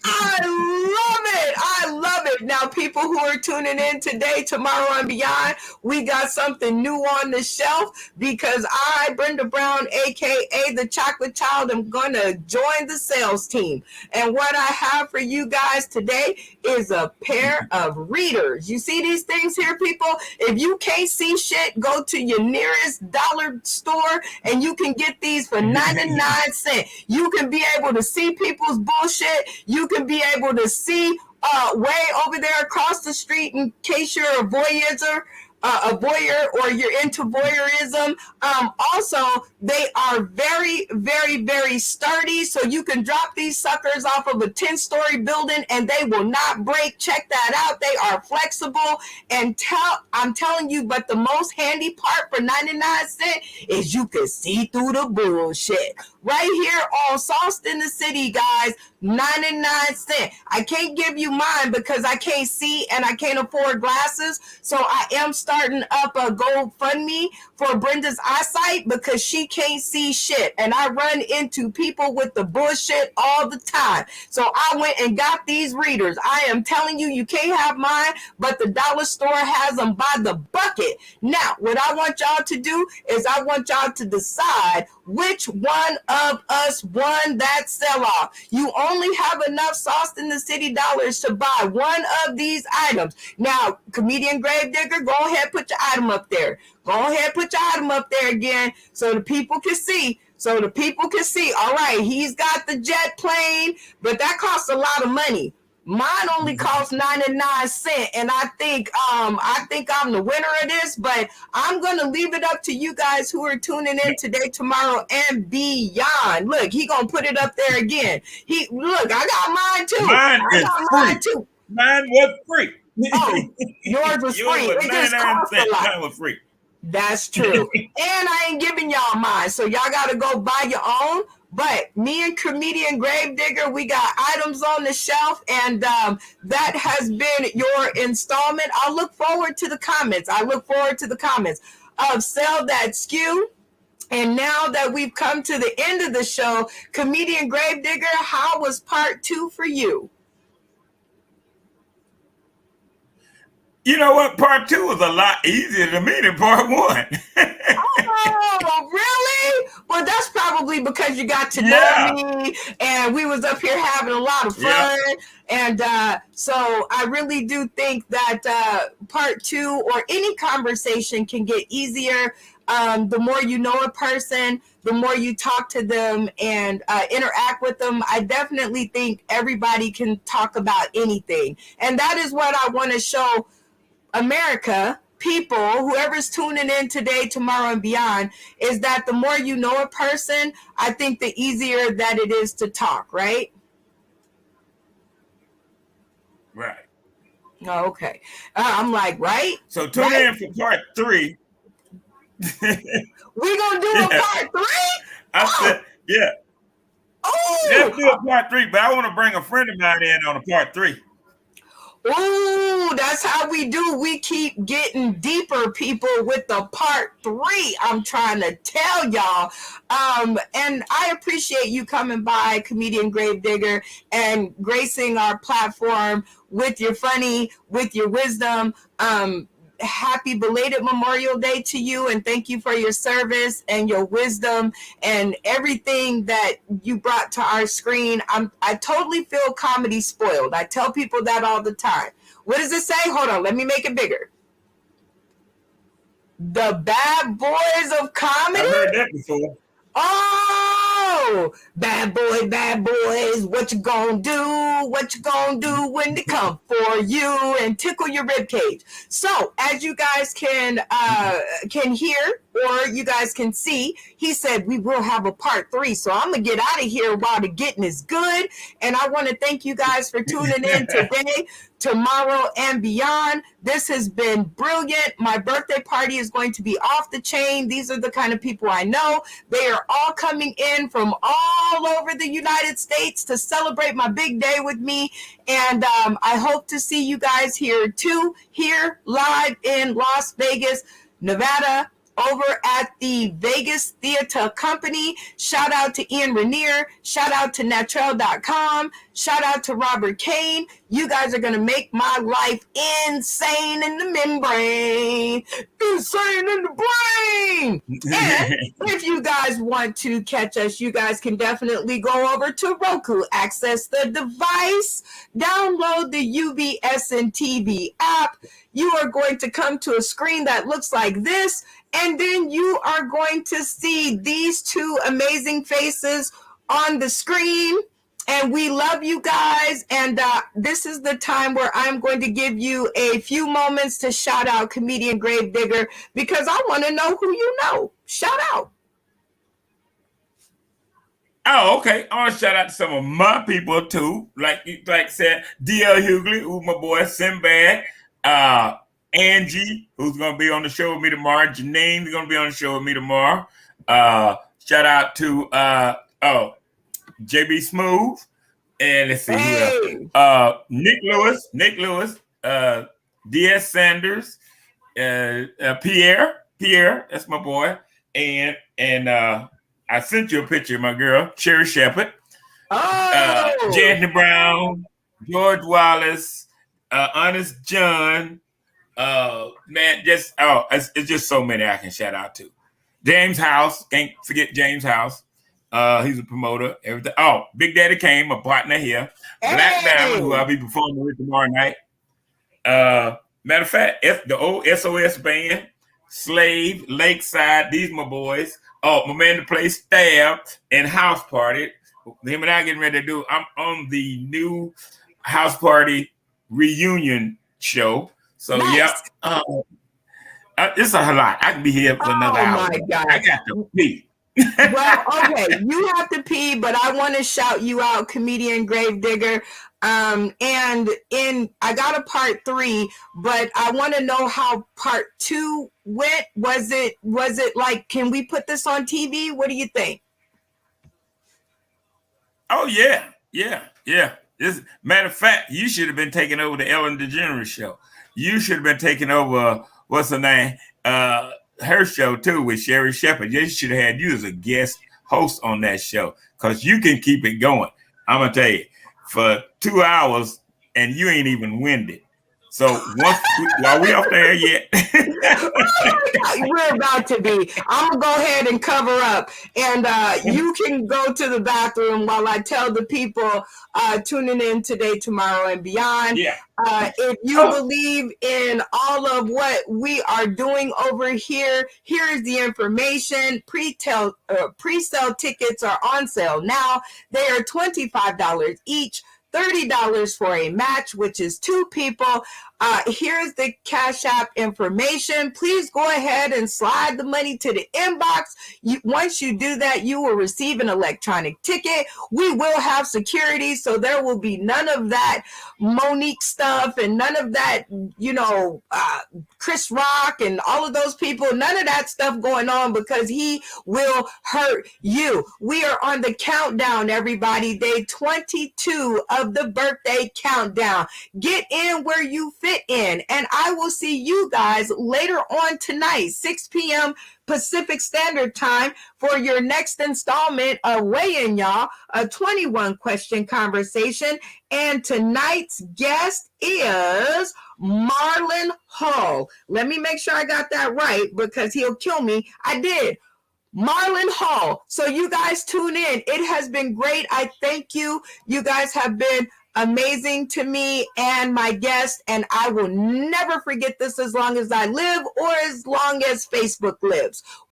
Speaker 1: I love it. I love it. Now, people who are tuning in today, tomorrow, and beyond, we got something new on the shelf because I, Brenda Brown, a.k.a. the Chocolate Child, am going to join the sales team. And what I have for you guys today is a pair of readers. You see these things here, people? If you can't see shit, go to your nearest dollar store and you can get these for 99 cents. You can be able to see people's bullshit. You can be able to see way over there across the street in case you're a voyeur or you're into voyeurism. Also, they are very, very, very sturdy, so you can drop these suckers off of a 10-story building and they will not break. Check that out. They are flexible. And I'm telling you, but the most handy part for 99 cents is you can see through the bullshit. Right here on Sauced in the City, guys, 99 cents. I can't give you mine because I can't see and I can't afford glasses. So I am starting up a GoFundMe for Brenda's eyesight because she can't see shit. And I run into people with the bullshit all the time. So I went and got these readers. I am telling you, you can't have mine, but the dollar store has them by the bucket. Now, what I want y'all to do is I want y'all to decide which one of us won that sell-off. You only have enough Sauced in the City dollars to buy one of these items. Now, comedian Gravedigger, go ahead, put your item up there. Go ahead, put your item up there again so the people can see. So the people can see. All right, he's got the jet plane, but that costs a lot of money. Mine only costs 99 cents, and I think I'm the winner of this, but I'm going to leave it up to you guys who are tuning in today, tomorrow, and beyond. Look, he going to put it up there again. Look, I got mine too.
Speaker 3: Mine is free. Mine was free.
Speaker 1: Oh, yours was free. It just cost a lot.
Speaker 3: Mine was free.
Speaker 1: That's true. And I ain't giving y'all mine, so y'all got to go buy your own. But me and comedian Gravedigger, we got items on the shelf, and that has been your installment. I look forward to the comments. Of Sell That Skew. And now that we've come to the end of the show, comedian Gravedigger, how was part 2 for you?
Speaker 3: You know what? Part 2 was a lot easier to me than part 1.
Speaker 1: Oh, really? Well, that's probably because you got to
Speaker 3: Yeah.
Speaker 1: know me, and we was up here having a lot of fun.
Speaker 3: Yeah.
Speaker 1: And so I really do think that part 2 or any conversation can get easier. The more you know a person, the more you talk to them and interact with them. I definitely think everybody can talk about anything. And that is what I want to show America, people, whoever's tuning in today, tomorrow, and beyond, is that the more you know a person, I think the easier that it is to talk, right?
Speaker 3: Right.
Speaker 1: Oh, okay. I'm like, right?
Speaker 3: So tune in for part 3.
Speaker 1: We're going to do a part 3?
Speaker 3: I said, yeah. Let's do a part 3, but I want to bring a friend of mine in on a part 3.
Speaker 1: Ooh, that's how we do. We keep getting deeper, people, with the part 3. I'm trying to tell y'all. And I appreciate you coming by, Comedian Gravedigger, and gracing our platform with your funny, with your wisdom. Happy belated Memorial Day to you, and thank you for your service and your wisdom and everything that you brought to our screen. I totally feel comedy spoiled. I tell people that all the time. What does it say? Hold on, let me make it bigger. The bad boys of comedy?
Speaker 3: I've heard that before.
Speaker 1: Oh, bad boys, what you gonna do? What you gonna do when they come for you and tickle your ribcage? So, as you guys can hear or you guys can see, he said we will have a part 3. So I'm gonna get out of here while the getting is good. And I want to thank you guys for tuning in today, tomorrow, and beyond. This has been brilliant. My birthday party is going to be off the chain. These are the kind of people I know. They are all coming in from all over the United States to celebrate my big day with me. And I hope to see you guys here too, here live in Las Vegas, Nevada, over at the Vegas Theater Company. Shout out to Ian Rainier. Shout out to Natrell.com. Shout out to Robert Kane. You guys are going to make my life insane in the membrane. Insane in the brain. And if you guys want to catch us, you guys can definitely go over to Roku. Access the device. Download the UBSN TV app. You are going to come to a screen that looks like this. And then you are going to see these 2 amazing faces on the screen. And we love you guys. And this is the time where I'm going to give you a few moments to shout out Comedian Gravedigger, because I want to know who you know. Shout out.
Speaker 3: Oh, okay. I want to shout out to some of my people too. Like said, DL Hughley, who's my boy, Sinbad, Angie, who's going to be on the show with me tomorrow. Janane's going to be on the show with me tomorrow. Shout out to JB Smooth. And let's see who else. Nick Lewis, DS Sanders, Pierre, that's my boy. And I sent you a picture of my girl, Sherry Shepherd. Jandy Brown, George Wallace, Honest John. Man, it's just so many I can shout out to. James House, can't forget James House. He's a promoter. Everything. Oh, Big Daddy Kane, my partner here. Hey. Black Diamond, who I'll be performing with tomorrow night. Matter of fact, the old SOS band, Slave, Lakeside. These my boys. Oh, my man to play Stab and House Party. Him and I getting ready to do. I'm on the new House Party reunion show. So nice. Yeah, it's a lot. I can be here for another hour. My God. I got to pee.
Speaker 1: Well, okay, you have to pee, but I want to shout you out, Comedian Gravedigger. And I got a part 3, but I want to know how part 2 went. Was it like, can we put this on TV? What do you think?
Speaker 3: Oh yeah. Matter of fact, you should have been taking over the Ellen DeGeneres show. You should have been taking over what's her name? Her show too with Sherry Shepherd. You should have had you as a guest host on that show, because you can keep it going. I'm gonna tell you, for 2 hours and you ain't even winded. So while we off there yet,
Speaker 1: We're about to be. I'm gonna go ahead and cover up, and you can go to the bathroom while I tell the people tuning in today, tomorrow, and beyond.
Speaker 3: Yeah.
Speaker 1: If you believe in all of what we are doing over here, here is the information. Pre-sale tickets are on sale now. They are $25 each. $30 for a match, which is 2 people. Here's the Cash App information. Please go ahead and slide the money to the inbox. Once you do that, you will receive an electronic ticket. We will have security, so there will be none of that Monique stuff and none of that, Chris Rock and all of those people, none of that stuff going on, because he will hurt you. We are on the countdown, everybody. Day 22 of the birthday countdown. Get in where you fit in, and I will see you guys later on tonight, 6 p.m. Pacific Standard Time, for your next installment of Weigh In, y'all, a 21 question conversation. And tonight's guest is Marlon Hall. Let me make sure I got that right, because he'll kill me. I did. Marlon Hall. So you guys tune in. It has been great. I thank you. You guys have been amazing to me and my guest, and I will never forget this as long as I live or as long as Facebook lives.